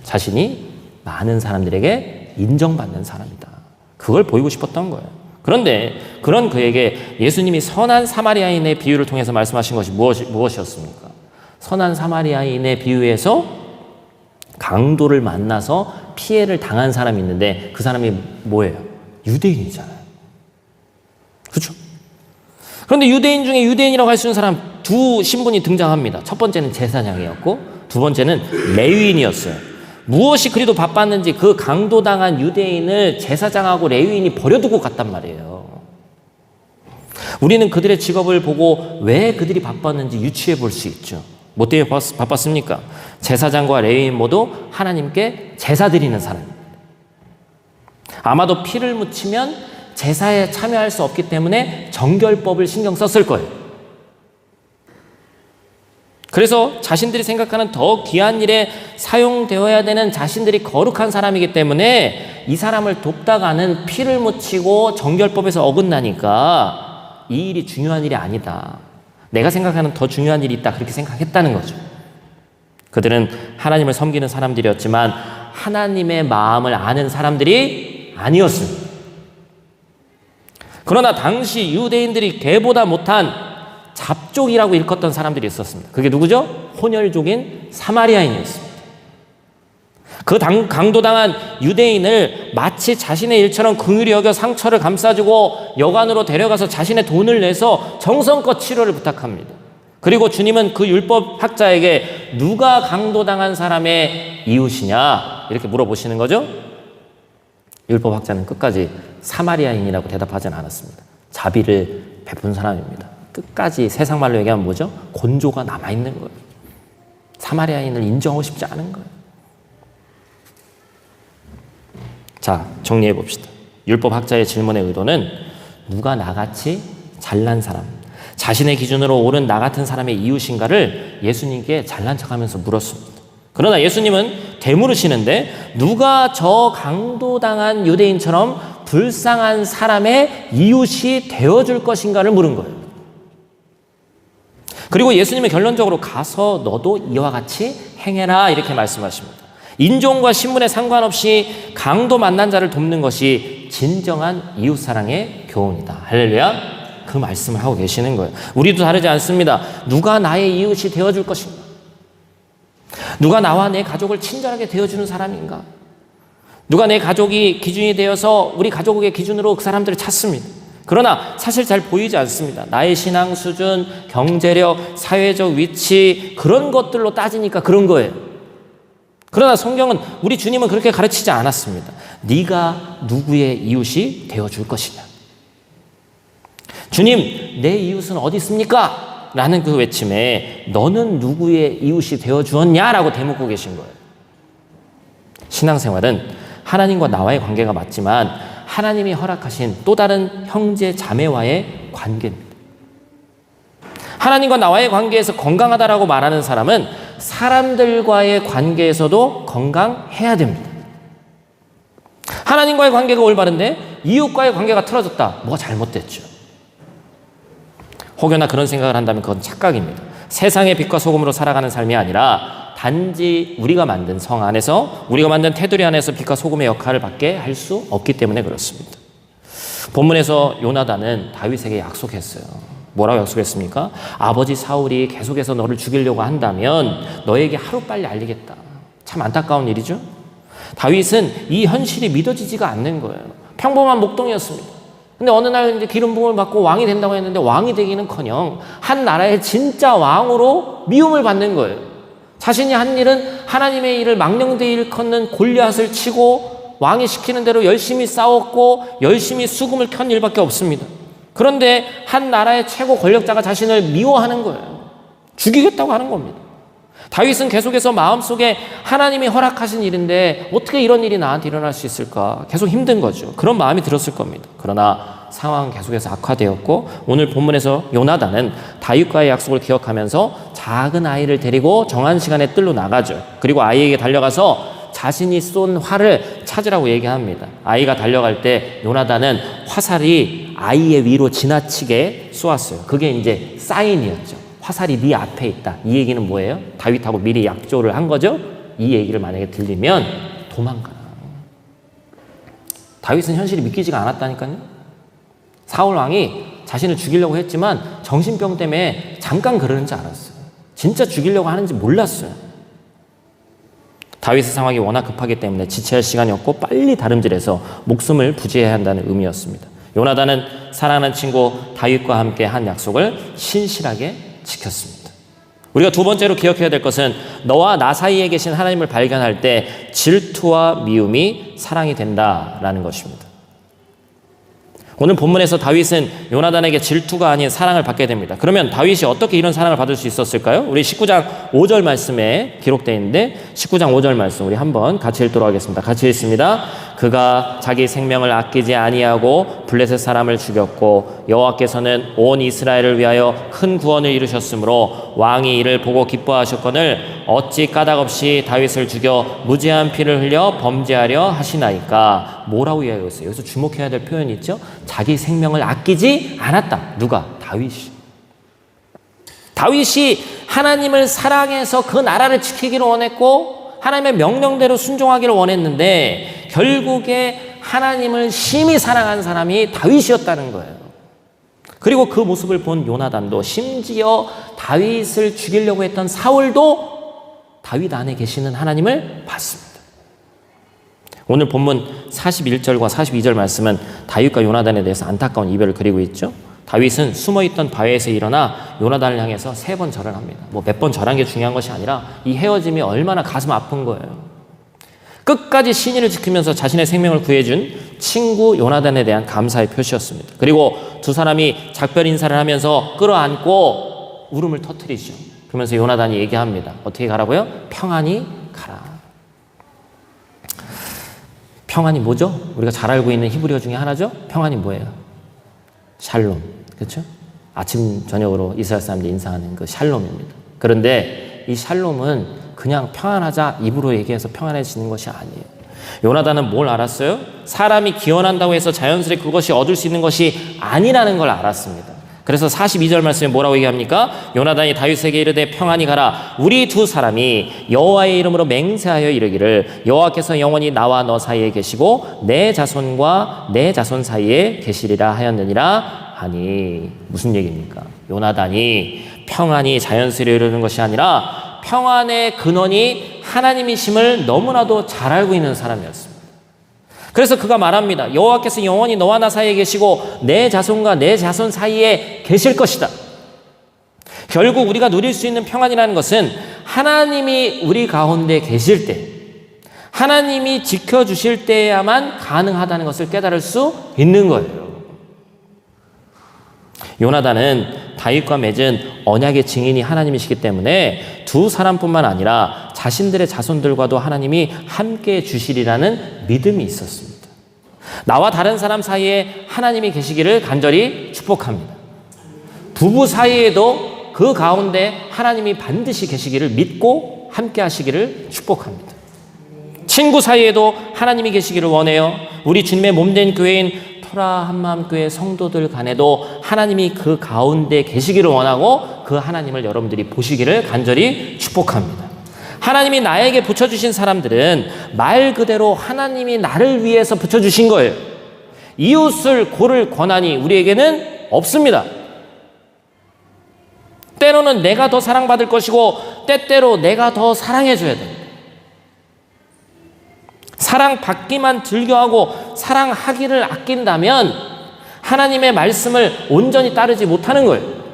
자신이 많은 사람들에게 인정받는 사람이다. 그걸 보이고 싶었던 거예요. 그런데 그런 그에게 예수님이 선한 사마리아인의 비유를 통해서 말씀하신 것이 무엇이었습니까? 선한 사마리아인의 비유에서 강도를 만나서 피해를 당한 사람이 있는데 그 사람이 뭐예요? 유대인이잖아요. 그렇죠? 그런데 유대인 중에 유대인이라고 할 수 있는 사람 두 신분이 등장합니다. 첫 번째는 제사장이었고 두 번째는 레위인이었어요. 무엇이 그리도 바빴는지 그 강도당한 유대인을 제사장하고 레위인이 버려두고 갔단 말이에요. 우리는 그들의 직업을 보고 왜 그들이 바빴는지 유추해 볼 수 있죠. 뭐 때문에 바빴습니까? 제사장과 레위인 모두 하나님께 제사 드리는 사람입니다. 아마도 피를 묻히면 제사에 참여할 수 없기 때문에 정결법을 신경 썼을 거예요. 그래서 자신들이 생각하는 더 귀한 일에 사용되어야 되는 자신들이 거룩한 사람이기 때문에 이 사람을 돕다가는 피를 묻히고 정결법에서 어긋나니까 이 일이 중요한 일이 아니다. 내가 생각하는 더 중요한 일이 있다. 그렇게 생각했다는 거죠. 그들은 하나님을 섬기는 사람들이었지만 하나님의 마음을 아는 사람들이 아니었습니다. 그러나 당시 유대인들이 개보다 못한 잡족이라고 일컫던 사람들이 있었습니다. 그게 누구죠? 혼혈족인 사마리아인이었습니다. 그 강도당한 유대인을 마치 자신의 일처럼 긍휼히 여겨 상처를 감싸주고 여관으로 데려가서 자신의 돈을 내서 정성껏 치료를 부탁합니다. 그리고 주님은 그 율법학자에게 누가 강도당한 사람의 이웃이냐 이렇게 물어보시는 거죠. 율법학자는 끝까지 사마리아인이라고 대답하지는 않았습니다. 자비를 베푼 사람입니다. 끝까지 세상 말로 얘기하면 뭐죠? 곤조가 남아있는 거예요. 사마리아인을 인정하고 싶지 않은 거예요. 자, 정리해 봅시다. 율법학자의 질문의 의도는 누가 나같이 잘난 사람, 자신의 기준으로 옳은 나 같은 사람의 이웃인가를 예수님께 잘난 척하면서 물었습니다. 그러나 예수님은 되물으시는데 누가 저 강도당한 유대인처럼 불쌍한 사람의 이웃이 되어줄 것인가를 물은 거예요. 그리고 예수님은 결론적으로 가서 너도 이와 같이 행해라 이렇게 말씀하십니다. 인종과 신분에 상관없이 강도 만난 자를 돕는 것이 진정한 이웃사랑의 교훈이다. 할렐루야. 그 말씀을 하고 계시는 거예요. 우리도 다르지 않습니다. 누가 나의 이웃이 되어줄 것인가? 누가 나와 내 가족을 친절하게 대해주는 사람인가? 누가 내 가족이 기준이 되어서 우리 가족의 기준으로 그 사람들을 찾습니다. 그러나 사실 잘 보이지 않습니다. 나의 신앙 수준, 경제력, 사회적 위치 그런 것들로 따지니까 그런 거예요. 그러나 성경은 우리 주님은 그렇게 가르치지 않았습니다. 네가 누구의 이웃이 되어줄 것이냐. 주님, 내 이웃은 어디 있습니까? 라는 그 외침에 너는 누구의 이웃이 되어주었냐라고 대묻고 계신 거예요. 신앙생활은 하나님과 나와의 관계가 맞지만 하나님이 허락하신 또 다른 형제 자매와의 관계입니다. 하나님과 나와의 관계에서 건강하다라고 말하는 사람은 사람들과의 관계에서도 건강해야 됩니다. 하나님과의 관계가 올바른데 이웃과의 관계가 틀어졌다. 뭐가 잘못됐죠. 혹여나 그런 생각을 한다면 그건 착각입니다. 세상의 빛과 소금으로 살아가는 삶이 아니라 단지 우리가 만든 성 안에서 우리가 만든 테두리 안에서 빛과 소금의 역할을 받게 할 수 없기 때문에 그렇습니다. 본문에서 요나단은 다윗에게 약속했어요. 뭐라고 약속했습니까? 아버지 사울이 계속해서 너를 죽이려고 한다면 너에게 하루빨리 알리겠다. 참 안타까운 일이죠. 다윗은 이 현실이 믿어지지가 않는 거예요. 평범한 목동이었습니다. 근데 어느 날 이제 기름 부음을 받고 왕이 된다고 했는데 왕이 되기는커녕 한 나라의 진짜 왕으로 미움을 받는 거예요. 자신이 한 일은 하나님의 일을 망령되이 일컫는 골리앗을 치고 왕이 시키는 대로 열심히 싸웠고 열심히 수금을 켠 일밖에 없습니다. 그런데 한 나라의 최고 권력자가 자신을 미워하는 거예요. 죽이겠다고 하는 겁니다. 다윗은 계속해서 마음속에 하나님이 허락하신 일인데 어떻게 이런 일이 나한테 일어날 수 있을까? 계속 힘든 거죠. 그런 마음이 들었을 겁니다. 그러나 상황은 계속해서 악화되었고 오늘 본문에서 요나단은 다윗과의 약속을 기억하면서 작은 아이를 데리고 정한 시간에 뜰로 나가죠. 그리고 아이에게 달려가서 자신이 쏜 활을 찾으라고 얘기합니다. 아이가 달려갈 때 요나단은 화살이 아이의 위로 지나치게 쏘았어요. 그게 이제 사인이었죠. 화살이 네 앞에 있다. 이 얘기는 뭐예요? 다윗하고 미리 약조를 한 거죠. 이 얘기를 만약에 들리면 도망가라. 다윗은 현실이 믿기지가 않았다니까요. 사울 왕이 자신을 죽이려고 했지만 정신병 때문에 잠깐 그러는지 알았어요. 진짜 죽이려고 하는지 몰랐어요. 다윗의 상황이 워낙 급하기 때문에 지체할 시간이 없고 빨리 다름질해서 목숨을 부지해야 한다는 의미였습니다. 요나단은 사랑하는 친구 다윗과 함께 한 약속을 신실하게 지켰습니다. 우리가 두 번째로 기억해야 될 것은 너와 나 사이에 계신 하나님을 발견할 때 질투와 미움이 사랑이 된다라는 것입니다. 오늘 본문에서 다윗은 요나단에게 질투가 아닌 사랑을 받게 됩니다. 그러면 다윗이 어떻게 이런 사랑을 받을 수 있었을까요? 우리 19장 5절 말씀에 기록되어 있는데 19장 5절 말씀 우리 한번 같이 읽도록 하겠습니다. 같이 읽습니다. 그가 자기 생명을 아끼지 아니하고 블레셋 사람을 죽였고 여호와께서는 온 이스라엘을 위하여 큰 구원을 이루셨으므로 왕이 이를 보고 기뻐하셨거늘 어찌 까닭없이 다윗을 죽여 무죄한 피를 흘려 범죄하려 하시나이까. 뭐라고 이야기했어요? 여기서 주목해야 될 표현이 있죠. 자기 생명을 아끼지 않았다. 누가? 다윗이. 다윗이 하나님을 사랑해서 그 나라를 지키기를 원했고 하나님의 명령대로 순종하기를 원했는데 결국에 하나님을 심히 사랑한 사람이 다윗이었다는 거예요. 그리고 그 모습을 본 요나단도 심지어 다윗을 죽이려고 했던 사울도 다윗 안에 계시는 하나님을 봤습니다. 오늘 본문 41절과 42절 말씀은 다윗과 요나단에 대해서 안타까운 이별을 그리고 있죠. 다윗은 숨어있던 바위에서 일어나 요나단을 향해서 3번 절을 합니다. 뭐 몇 번 절한 게 중요한 것이 아니라 이 헤어짐이 얼마나 가슴 아픈 거예요. 끝까지 신의를 지키면서 자신의 생명을 구해준 친구 요나단에 대한 감사의 표시였습니다. 그리고 두 사람이 작별 인사를 하면서 끌어안고 울음을 터뜨리죠. 그러면서 요나단이 얘기합니다. 어떻게 가라고요? 평안히 가라. 평안이 뭐죠? 우리가 잘 알고 있는 히브리어 중에 하나죠? 평안이 뭐예요? 샬롬. 그렇죠? 아침 저녁으로 이스라엘 사람들이 인사하는 그 샬롬입니다. 그런데 이 샬롬은 그냥 평안하자 입으로 얘기해서 평안해지는 것이 아니에요. 요나단은 뭘 알았어요? 사람이 기원한다고 해서 자연스레 그것이 얻을 수 있는 것이 아니라는 걸 알았습니다. 그래서 42절 말씀에 뭐라고 얘기합니까? 요나단이 다윗에게 이르되 평안히 가라. 우리 두 사람이 여호와의 이름으로 맹세하여 이르기를 여호와께서 영원히 나와 너 사이에 계시고 내 자손과 내 자손 사이에 계시리라 하였느니라 하니. 무슨 얘기입니까? 요나단이 평안이 자연스레 이르는 것이 아니라 평안의 근원이 하나님이심을 너무나도 잘 알고 있는 사람이었습니다. 그래서 그가 말합니다. 여호와께서 영원히 너와 나 사이에 계시고 내 자손과 내 자손 사이에 계실 것이다. 결국 우리가 누릴 수 있는 평안이라는 것은 하나님이 우리 가운데 계실 때, 하나님이 지켜주실 때야만 가능하다는 것을 깨달을 수 있는 거예요. 요나단은 다윗과 맺은 언약의 증인이 하나님이시기 때문에 두 사람뿐만 아니라 자신들의 자손들과도 하나님이 함께 주시리라는 믿음이 있었습니다. 나와 다른 사람 사이에 하나님이 계시기를 간절히 축복합니다. 부부 사이에도 그 가운데 하나님이 반드시 계시기를 믿고 함께 하시기를 축복합니다. 친구 사이에도 하나님이 계시기를 원해요. 우리 주님의 몸된 교회인 토라 한마음교회 성도들 간에도 하나님이 그 가운데 계시기를 원하고 그 하나님을 여러분들이 보시기를 간절히 축복합니다. 하나님이 나에게 붙여주신 사람들은 말 그대로 하나님이 나를 위해서 붙여주신 거예요. 이웃을 고를 권한이 우리에게는 없습니다. 때로는 내가 더 사랑받을 것이고 때때로 내가 더 사랑해줘야 됩니다. 사랑받기만 즐겨하고 사랑하기를 아낀다면 하나님의 말씀을 온전히 따르지 못하는 거예요.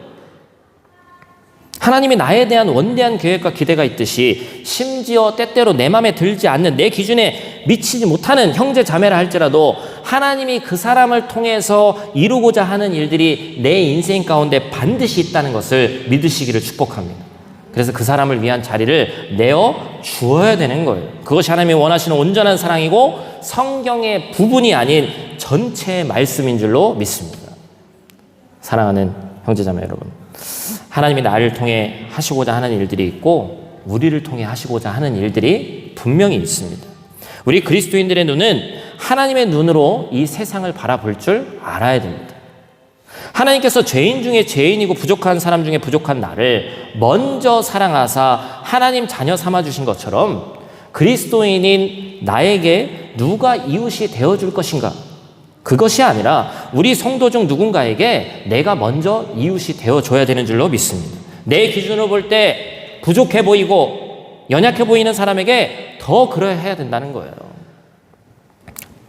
하나님이 나에 대한 원대한 계획과 기대가 있듯이 심지어 때때로 내 마음에 들지 않는 내 기준에 미치지 못하는 형제 자매라 할지라도 하나님이 그 사람을 통해서 이루고자 하는 일들이 내 인생 가운데 반드시 있다는 것을 믿으시기를 축복합니다. 그래서 그 사람을 위한 자리를 내어 주어야 되는 거예요. 그것이 하나님이 원하시는 온전한 사랑이고 성경의 부분이 아닌 전체의 말씀인 줄로 믿습니다. 사랑하는 형제자매 여러분, 하나님이 나를 통해 하시고자 하는 일들이 있고 우리를 통해 하시고자 하는 일들이 분명히 있습니다. 우리 그리스도인들의 눈은 하나님의 눈으로 이 세상을 바라볼 줄 알아야 됩니다. 하나님께서 죄인 중에 죄인이고 부족한 사람 중에 부족한 나를 먼저 사랑하사 하나님 자녀 삼아주신 것처럼 그리스도인인 나에게 누가 이웃이 되어줄 것인가? 그것이 아니라 우리 성도 중 누군가에게 내가 먼저 이웃이 되어줘야 되는 줄로 믿습니다. 내 기준으로 볼 때 부족해 보이고 연약해 보이는 사람에게 더 그래야 해야 된다는 거예요.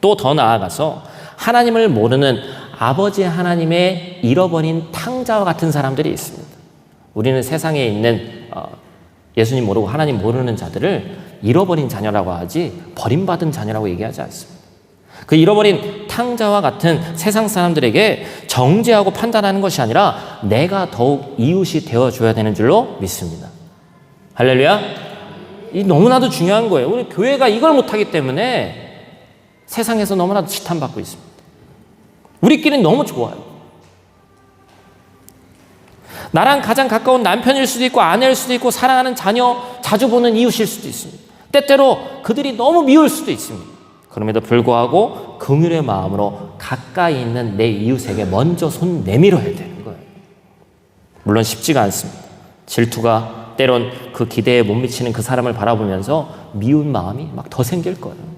또 더 나아가서 하나님을 모르는 아버지 하나님의 잃어버린 탕자와 같은 사람들이 있습니다. 우리는 세상에 있는 예수님 모르고 하나님 모르는 자들을 잃어버린 자녀라고 하지 버림받은 자녀라고 얘기하지 않습니다. 그 잃어버린 탕자와 같은 세상 사람들에게 정죄하고 판단하는 것이 아니라 내가 더욱 이웃이 되어줘야 되는 줄로 믿습니다. 할렐루야. 이 너무나도 중요한 거예요. 우리 교회가 이걸 못하기 때문에 세상에서 너무나도 지탄받고 있습니다. 우리끼리는 너무 좋아요. 나랑 가장 가까운 남편일 수도 있고 아내일 수도 있고 사랑하는 자녀, 자주 보는 이웃일 수도 있습니다. 때때로 그들이 너무 미울 수도 있습니다. 그럼에도 불구하고 긍휼의 마음으로 가까이 있는 내 이웃에게 먼저 손 내밀어야 되는 거예요. 물론 쉽지가 않습니다. 질투가 때론 그 기대에 못 미치는 그 사람을 바라보면서 미운 마음이 막 더 생길 거예요.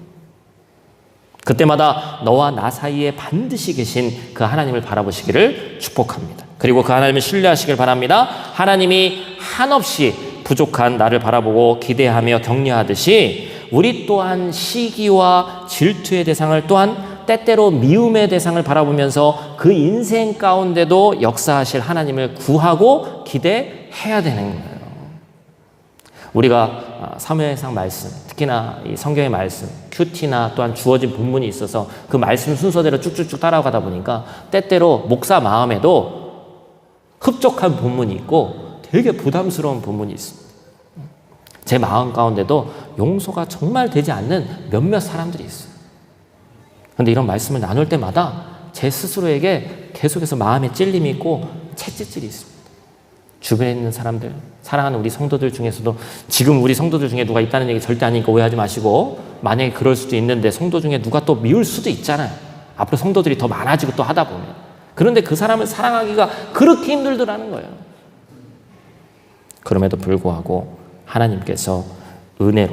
그때마다 너와 나 사이에 반드시 계신 그 하나님을 바라보시기를 축복합니다. 그리고 그 하나님을 신뢰하시길 바랍니다. 하나님이 한없이 부족한 나를 바라보고 기대하며 격려하듯이 우리 또한 시기와 질투의 대상을 또한 때때로 미움의 대상을 바라보면서 그 인생 가운데도 역사하실 하나님을 구하고 기대해야 되는 거예요. 우리가 사무엘상 말씀, 특히나 이 성경의 말씀, 큐티나 또한 주어진 본문이 있어서 그 말씀 순서대로 쭉쭉쭉 따라가다 보니까 때때로 목사 마음에도 흡족한 본문이 있고 되게 부담스러운 본문이 있습니다. 제 마음 가운데도 용서가 정말 되지 않는 몇몇 사람들이 있어요. 그런데 이런 말씀을 나눌 때마다 제 스스로에게 계속해서 마음에 찔림이 있고 채찍질이 있습니다. 주변에 있는 사람들, 사랑하는 우리 성도들 중에서도 지금 우리 성도들 중에 누가 있다는 얘기 절대 아니니까 오해하지 마시고, 만약에 그럴 수도 있는데 성도 중에 누가 또 미울 수도 있잖아요. 앞으로 성도들이 더 많아지고 또 하다 보면. 그런데 그 사람을 사랑하기가 그렇게 힘들더라는 거예요. 그럼에도 불구하고 하나님께서 은혜로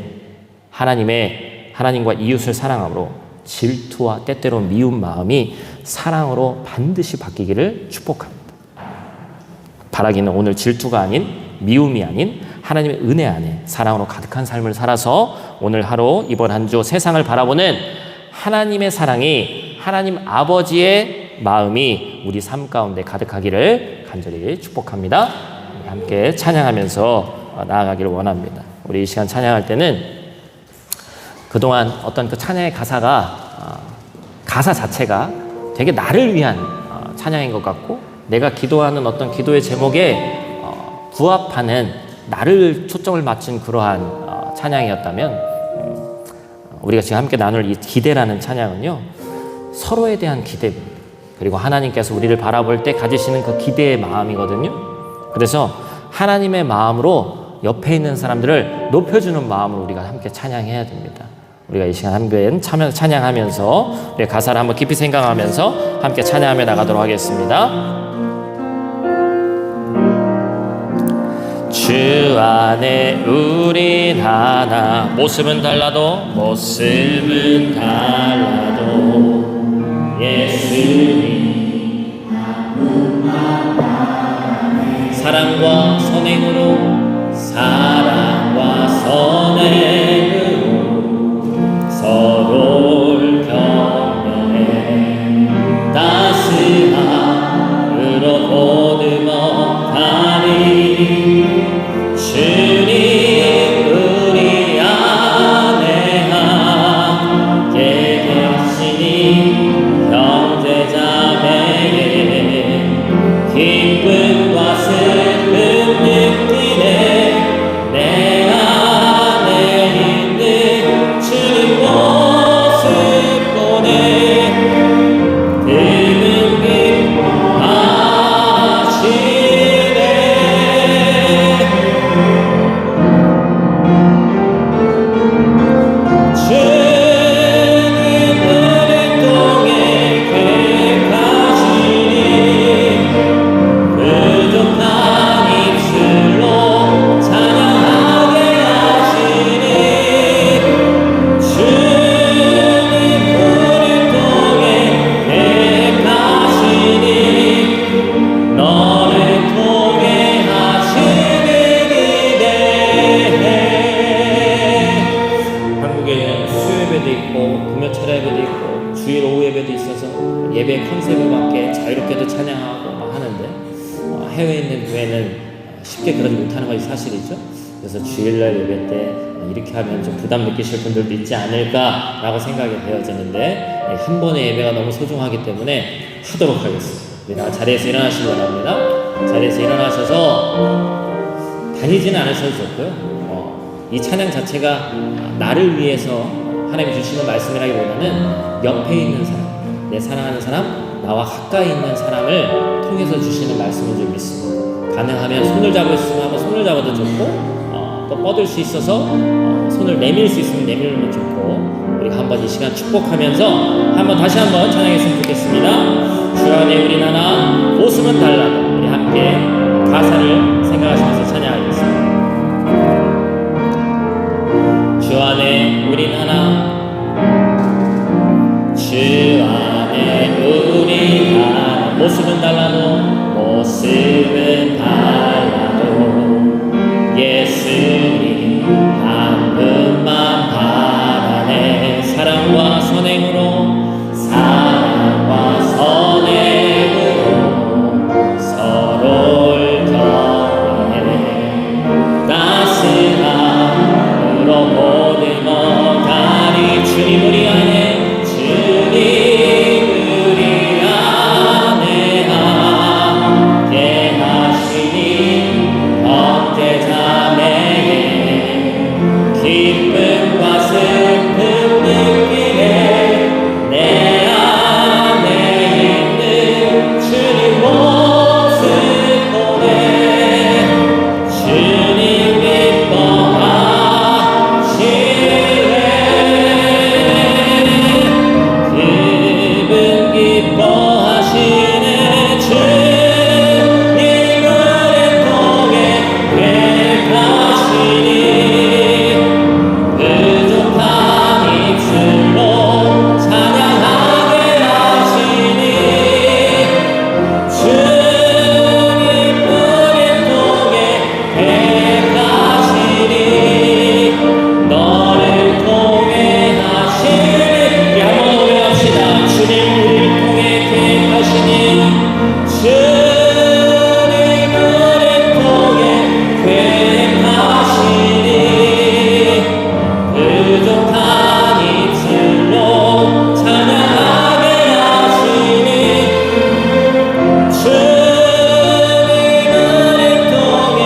하나님과 이웃을 사랑함으로 질투와 때때로 미운 마음이 사랑으로 반드시 바뀌기를 축복합니다. 바라기는 오늘 질투가 아닌, 미움이 아닌 하나님의 은혜 안에 사랑으로 가득한 삶을 살아서 오늘 하루, 이번 한 주 세상을 바라보는 하나님의 사랑이, 하나님 아버지의 마음이 우리 삶 가운데 가득하기를 간절히 축복합니다. 함께 찬양하면서 나아가기를 원합니다. 우리 이 시간 찬양할 때는 그동안 어떤 그 찬양의 가사 자체가 되게 나를 위한 찬양인 것 같고, 내가 기도하는 어떤 기도의 제목에 부합하는, 나를 초점을 맞춘 그러한 찬양이었다면, 우리가 지금 함께 나눌 이 기대라는 찬양은요, 서로에 대한 기대입니다. 그리고 하나님께서 우리를 바라볼 때 가지시는 그 기대의 마음이거든요. 그래서 하나님의 마음으로 옆에 있는 사람들을 높여주는 마음으로 우리가 함께 찬양해야 됩니다. 우리가 이 시간 함께 찬양하면서 우리 가사를 한번 깊이 생각하면서 함께 찬양하며 나가도록 하겠습니다. 주 안에 우린 하나, 모습은 달라도 예수님 사랑과 선행으로 서로를 격려해 따스함으로 보듬어 가리. 주님 우리 안에 함께 계시니 형제자매의 기쁨과 슬픔 느끼네. 내 안에 있는 주님 모습 보네. 그분 기뻐하시네. 예배 컨셉에 맞게 자유롭게도 찬양하고 막 하는데 해외에 있는 교회는 쉽게 그러지 못하는 것이 사실이죠. 그래서 주일날 예배 때 이렇게 하면 좀 부담 느끼실 분들도 있지 않을까라고 생각이 되어지는데, 한 번의 예배가 너무 소중하기 때문에 하도록 하겠습니다. 자리에서 일어나시기 바랍니다. 자리에서 일어나셔서 다니지는 않으셔도 좋고요. 이 찬양 자체가 나를 위해서 하나님이 주시는 말씀이라기보다는 옆에 있는 사람, 내 사랑하는 사람, 나와 가까이 있는 사람을 통해서 주시는 말씀인 줄 믿습니다. 가능하면 손을 잡을 수 있으면 손을 잡아도 좋고, 또 뻗을 수 있어서 손을 내밀 수 있으면 내밀면 좋고, 우리가 한번 이 시간 축복하면서 한번 다시 한번 찬양했으면 좋겠습니다. 주 안에 우린 하나, 모습은 달라도, 우리 함께 가사를 생각하시면서 찬양하겠습니다. 주 안에 우린 하나, 주 안에 우린 하나, 모습은 달라도 예수님 한 분만 기쁨과 슬픔 느끼네 내 안에 있는 주님 모습 보네 주님 기뻐하시네 그분 기뻐하시네 주님 은혜 통해 회복하시니 부족한 입술로 찬양하게 하시니 주님 은혜 통해 회복하시니 너를 통해 하시니 우리 한번 고백합시다. 주님 우리를 통해 계획하시니 주님 은혜 통해 계획하시니 부족한 입술로 찬양하게 하시니 주님 은혜 통해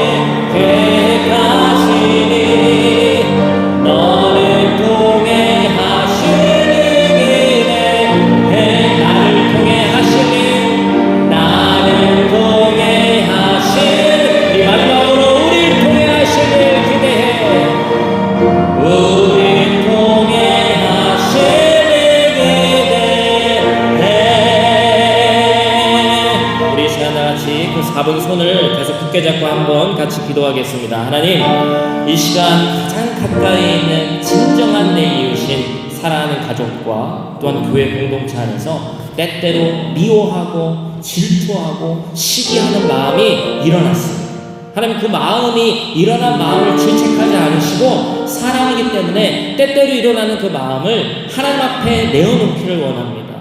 계획하시니 너를 통해 하시니 나를 통해 하시니 나를 통해 하시니 이 마지막으로 우리를 통해 하시길 기대해 우리를 통해 하시길 기대해 우리 시간 다같이 그 4분 손을 계속 굳게 잡고 한번 같이 기도하겠습니다. 하나님 이 시간 가장 가까이 있는 진정한 내 이웃인 사랑하는 가족과 또한 교회 공동체 안에서 때때로 미워하고 질투하고 시기하는 마음이 일어났습니다. 하나님 그 마음이 일어난 마음을 질책하지 않으시고 사랑이기 때문에 때때로 일어나는 그 마음을 하나님 앞에 내어놓기를 원합니다.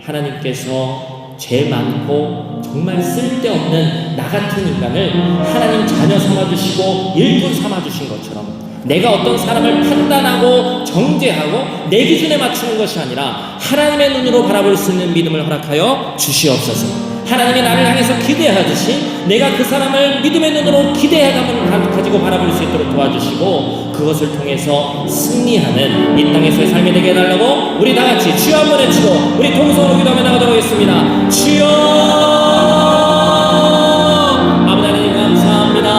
하나님께서 죄 많고 정말 쓸데없는 나 같은 인간을 하나님 자녀 삼아주시고 일꾼 삼아주신 것처럼 내가 어떤 사람을 판단하고 정죄하고 내 기준에 맞추는 것이 아니라 하나님의 눈으로 바라볼 수 있는 믿음을 허락하여 주시옵소서. 하나님이 나를 향해서 기대하듯이 내가 그 사람을 믿음의 눈으로 기대감을 가지고 바라볼 수 있도록 도와주시고 그것을 통해서 승리하는 이 땅에서의 삶이 되게 해달라고 우리 다같이 주여 한번 외치고 우리 동성으로 기도하며 나가도록 하겠습니다. 주여 아버지 하나님 감사합니다.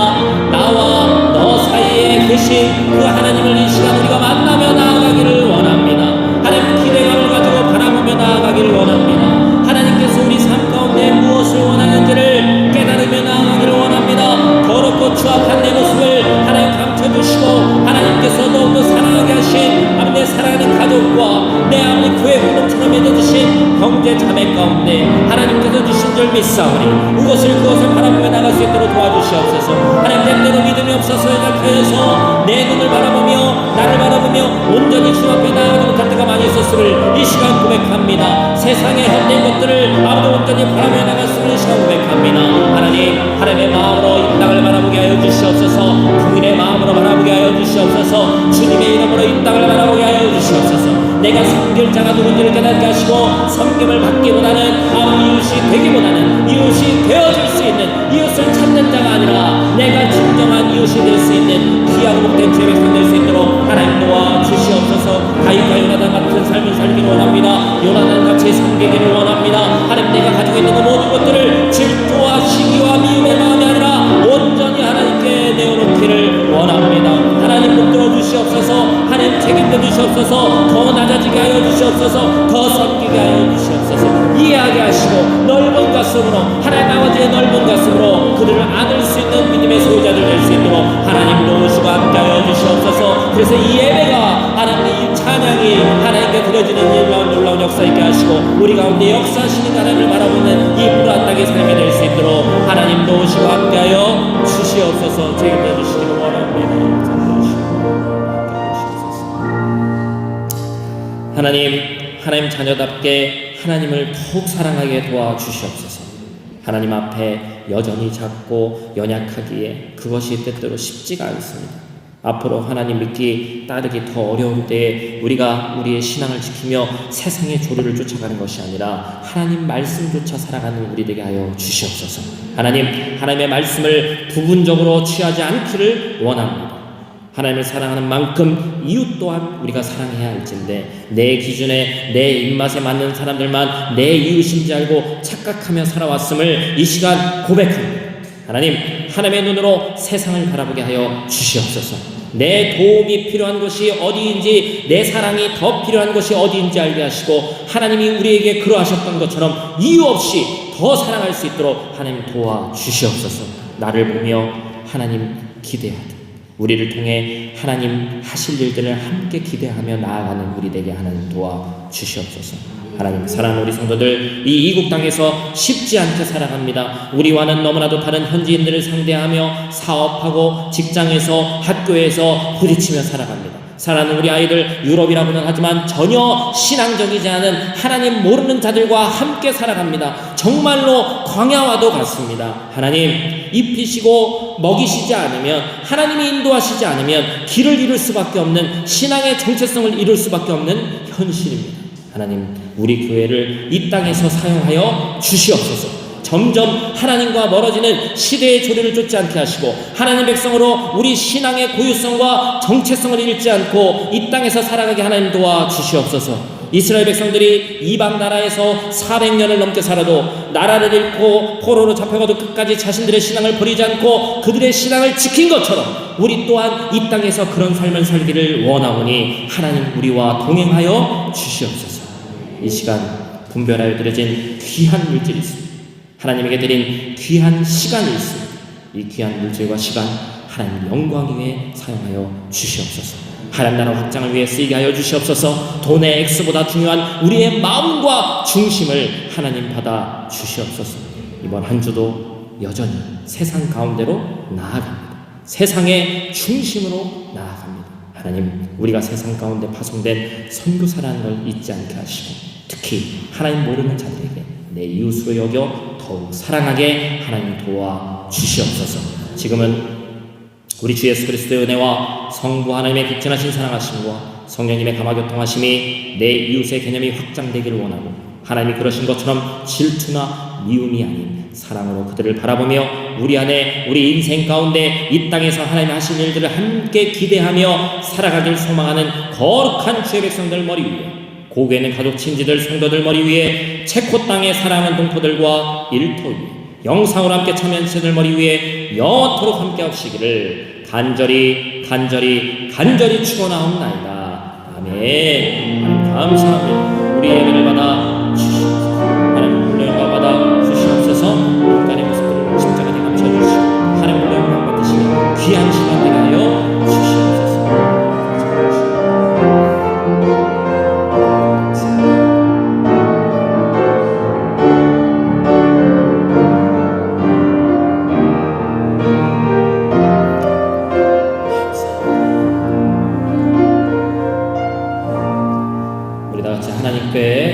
나와 너 사이에 계신 그 하나님을 이 시간 우리가 만나며 나아가기를 원합니다. 하나님 기대감을 가지고 바라보며 나아가기를 원합니다. 하나님께서 우리 삶 가운데 무엇을 원하는지를 깨달으며 나아가기를 원합니다. 더럽고 추악한 내 모습을 하나님 감춰주시고 하나님께서 더욱더 사랑하게 하신 아버지 내 사랑하는 가족과 내 아버지 교회 공동체로 맺어주신 형제 자매 가운데 하나님께서 주신 줄 믿사오니 그것을 바라보며 나갈 수 있도록 도와주시옵소서. 하나님 때때로 믿음이 없어서 연약하여서 내 눈을 바라보며 나를 바라보며 온전히 주 앞에 나아가지 못할 때가 많이 있었음을 이 시간 고백합니다. 세상의 헛된 것들을 아무도 온전히 바라보며 나갈 수 있는 시간 고백합니다. 하나님의 마음으로 이 땅을 바라보게 하여 주시옵소서. 국민의 마음으로 바라보게 하여 주시옵소서. 주님의 이름으로 이 땅을 바라보게 하여 주시옵소서. 내가 섬길 자가 누군지를 깨닫게 하시고 섬김을 받기보다는 이웃이 되기보다는 이웃이 되어줄 수 있는 이웃을 찾는 자가 아니라 내가 진정한 이웃이 될 수 있는 귀하고 복된 주의 백성 될 수 있도록 하나님 도와 주시옵소서. 다윗과 요나단 같은 삶을 살기를 원합니다. 요나단 같이 섬기기를 원합니다. 하나님 내가 가지고 있는 그 모든 것들을 질투와 시기와 미움의 마음이 아니라 온전히 하나님께 내어놓기를 원합니다. 하나님 붙들어 주시옵소서. 하나님 책임져 주시옵소서. 더 낮아지게 하여 주시옵소서. 더 섬기게 하여 주시옵소서. 이해하게 하시고 넓은 가슴으로 하나님 아버지의 넓은 가슴으로 그들을 안을 수 있는 믿음의 소유자들 될 수 있도록 하나님 도우시고 함께 하여 주시옵소서. 그래서 이 예배가 하나님의 이 찬양이 하나님께 드려지는 놀라운 역사 있게 하시고 우리 가운데 역사하시는 하나님을 바라보는 이 불안 땅의 삶이 될 수 있도록 하나님 도우시고 함께 하여 주시옵소서. 책임져 주시기를 원합니다. 하나님 자녀답게 하나님을 더욱 사랑하게 도와주시옵소서. 하나님 앞에 여전히 작고 연약하기에 그것이 때때로 쉽지가 않습니다. 앞으로 하나님 믿기 따르기 더 어려울 때에 우리가 우리의 신앙을 지키며 세상의 조류를 쫓아가는 것이 아니라 하나님 말씀조차 살아가는 우리 되게 하여 주시옵소서. 하나님의 말씀을 부분적으로 취하지 않기를 원합니다. 하나님을 사랑하는 만큼 이웃 또한 우리가 사랑해야 할진데 내 기준에 내 입맛에 맞는 사람들만 내 이웃인지 알고 착각하며 살아왔음을 이 시간 고백합니다. 하나님, 하나님의 눈으로 세상을 바라보게 하여 주시옵소서. 내 도움이 필요한 곳이 어디인지, 내 사랑이 더 필요한 곳이 어디인지 알게 하시고 하나님이 우리에게 그러하셨던 것처럼 이유 없이 더 사랑할 수 있도록 하나님 도와주시옵소서. 나를 보며 하나님 기대하듯 우리를 통해 하나님 하실 일들을 함께 기대하며 나아가는 우리 되게 하나님 도와주시옵소서. 하나님, 사랑하는 우리 성도들, 이 이국 땅에서 쉽지 않게 살아갑니다. 우리와는 너무나도 다른 현지인들을 상대하며 사업하고 직장에서 학교에서 부딪히며 살아갑니다. 사랑하는 우리 아이들, 유럽이라고는 하지만 전혀 신앙적이지 않은 하나님 모르는 자들과 함께 살아갑니다. 정말로 광야와도 같습니다. 하나님, 입히시고 먹이시지 않으면, 하나님이 인도하시지 않으면 길을 잃을 수밖에 없는, 신앙의 정체성을 잃을 수밖에 없는 현실입니다. 하나님, 우리 교회를 이 땅에서 사용하여 주시옵소서. 점점 하나님과 멀어지는 시대의 조류를 쫓지 않게 하시고 하나님 백성으로 우리 신앙의 고유성과 정체성을 잃지 않고 이 땅에서 살아가게 하나님 도와주시옵소서. 이스라엘 백성들이 이방 나라에서 400년을 넘게 살아도 나라를 잃고 포로로 잡혀가도 끝까지 자신들의 신앙을 버리지 않고 그들의 신앙을 지킨 것처럼 우리 또한 이 땅에서 그런 삶을 살기를 원하오니 하나님 우리와 동행하여 주시옵소서. 이 시간 분별하여 드려진 귀한 물질이 있습니다. 하나님에게 드린 귀한 시간이 있습니다. 이 귀한 물질과 시간 하나님 영광 위에 사용하여 주시옵소서. 하나님 나라 확장을 위해 쓰이게 하여 주시옵소서. 돈의 액수보다 중요한 우리의 마음과 중심을 하나님 받아 주시옵소서. 이번 한 주도 여전히 세상 가운데로 나아갑니다. 세상의 중심으로 나아갑니다. 하나님, 우리가 세상 가운데 파송된 선교사라는 걸 잊지 않게 하시고 특히 하나님 모르는 자들에게 내 이웃으로 여겨 더욱 사랑하게 하나님 도와주시옵소서. 지금은 우리 주 예수 그리스도의 은혜와 성부 하나님의 극진하신 사랑하심과 성령님의 감화교통하심이 내 이웃의 개념이 확장되기를 원하고 하나님이 그러신 것처럼 질투나 미움이 아닌 사랑으로 그들을 바라보며 우리 안에 우리 인생 가운데 이 땅에서 하나님이 하신 일들을 함께 기대하며 살아가길 소망하는 거룩한 주의 백성들 머리 위에, 고국에 있는 가족 친지들 성도들 머리 위에, 체코 땅의 사랑하는 동포들과 일터 위에, 영상으로 함께 참여한 친들 머리 위에 영원토록 함께 하시기를 간절히 축원하옵나이다. 아멘. 하나님 감사합니다. 우리 예배를 받아 주시옵소서. 하나님 물론과 받아 주시옵소서. 인간의 모습들을 십자가에 감춰주시고 하나님 물론 받으시는 귀한 시간 되게 하여 주시옵소서.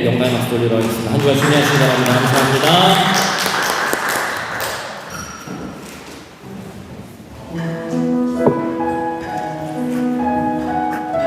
영광의 박수 돌리도록 하겠습니다. 한 주간 승리하시기 바랍니다. 감사합니다.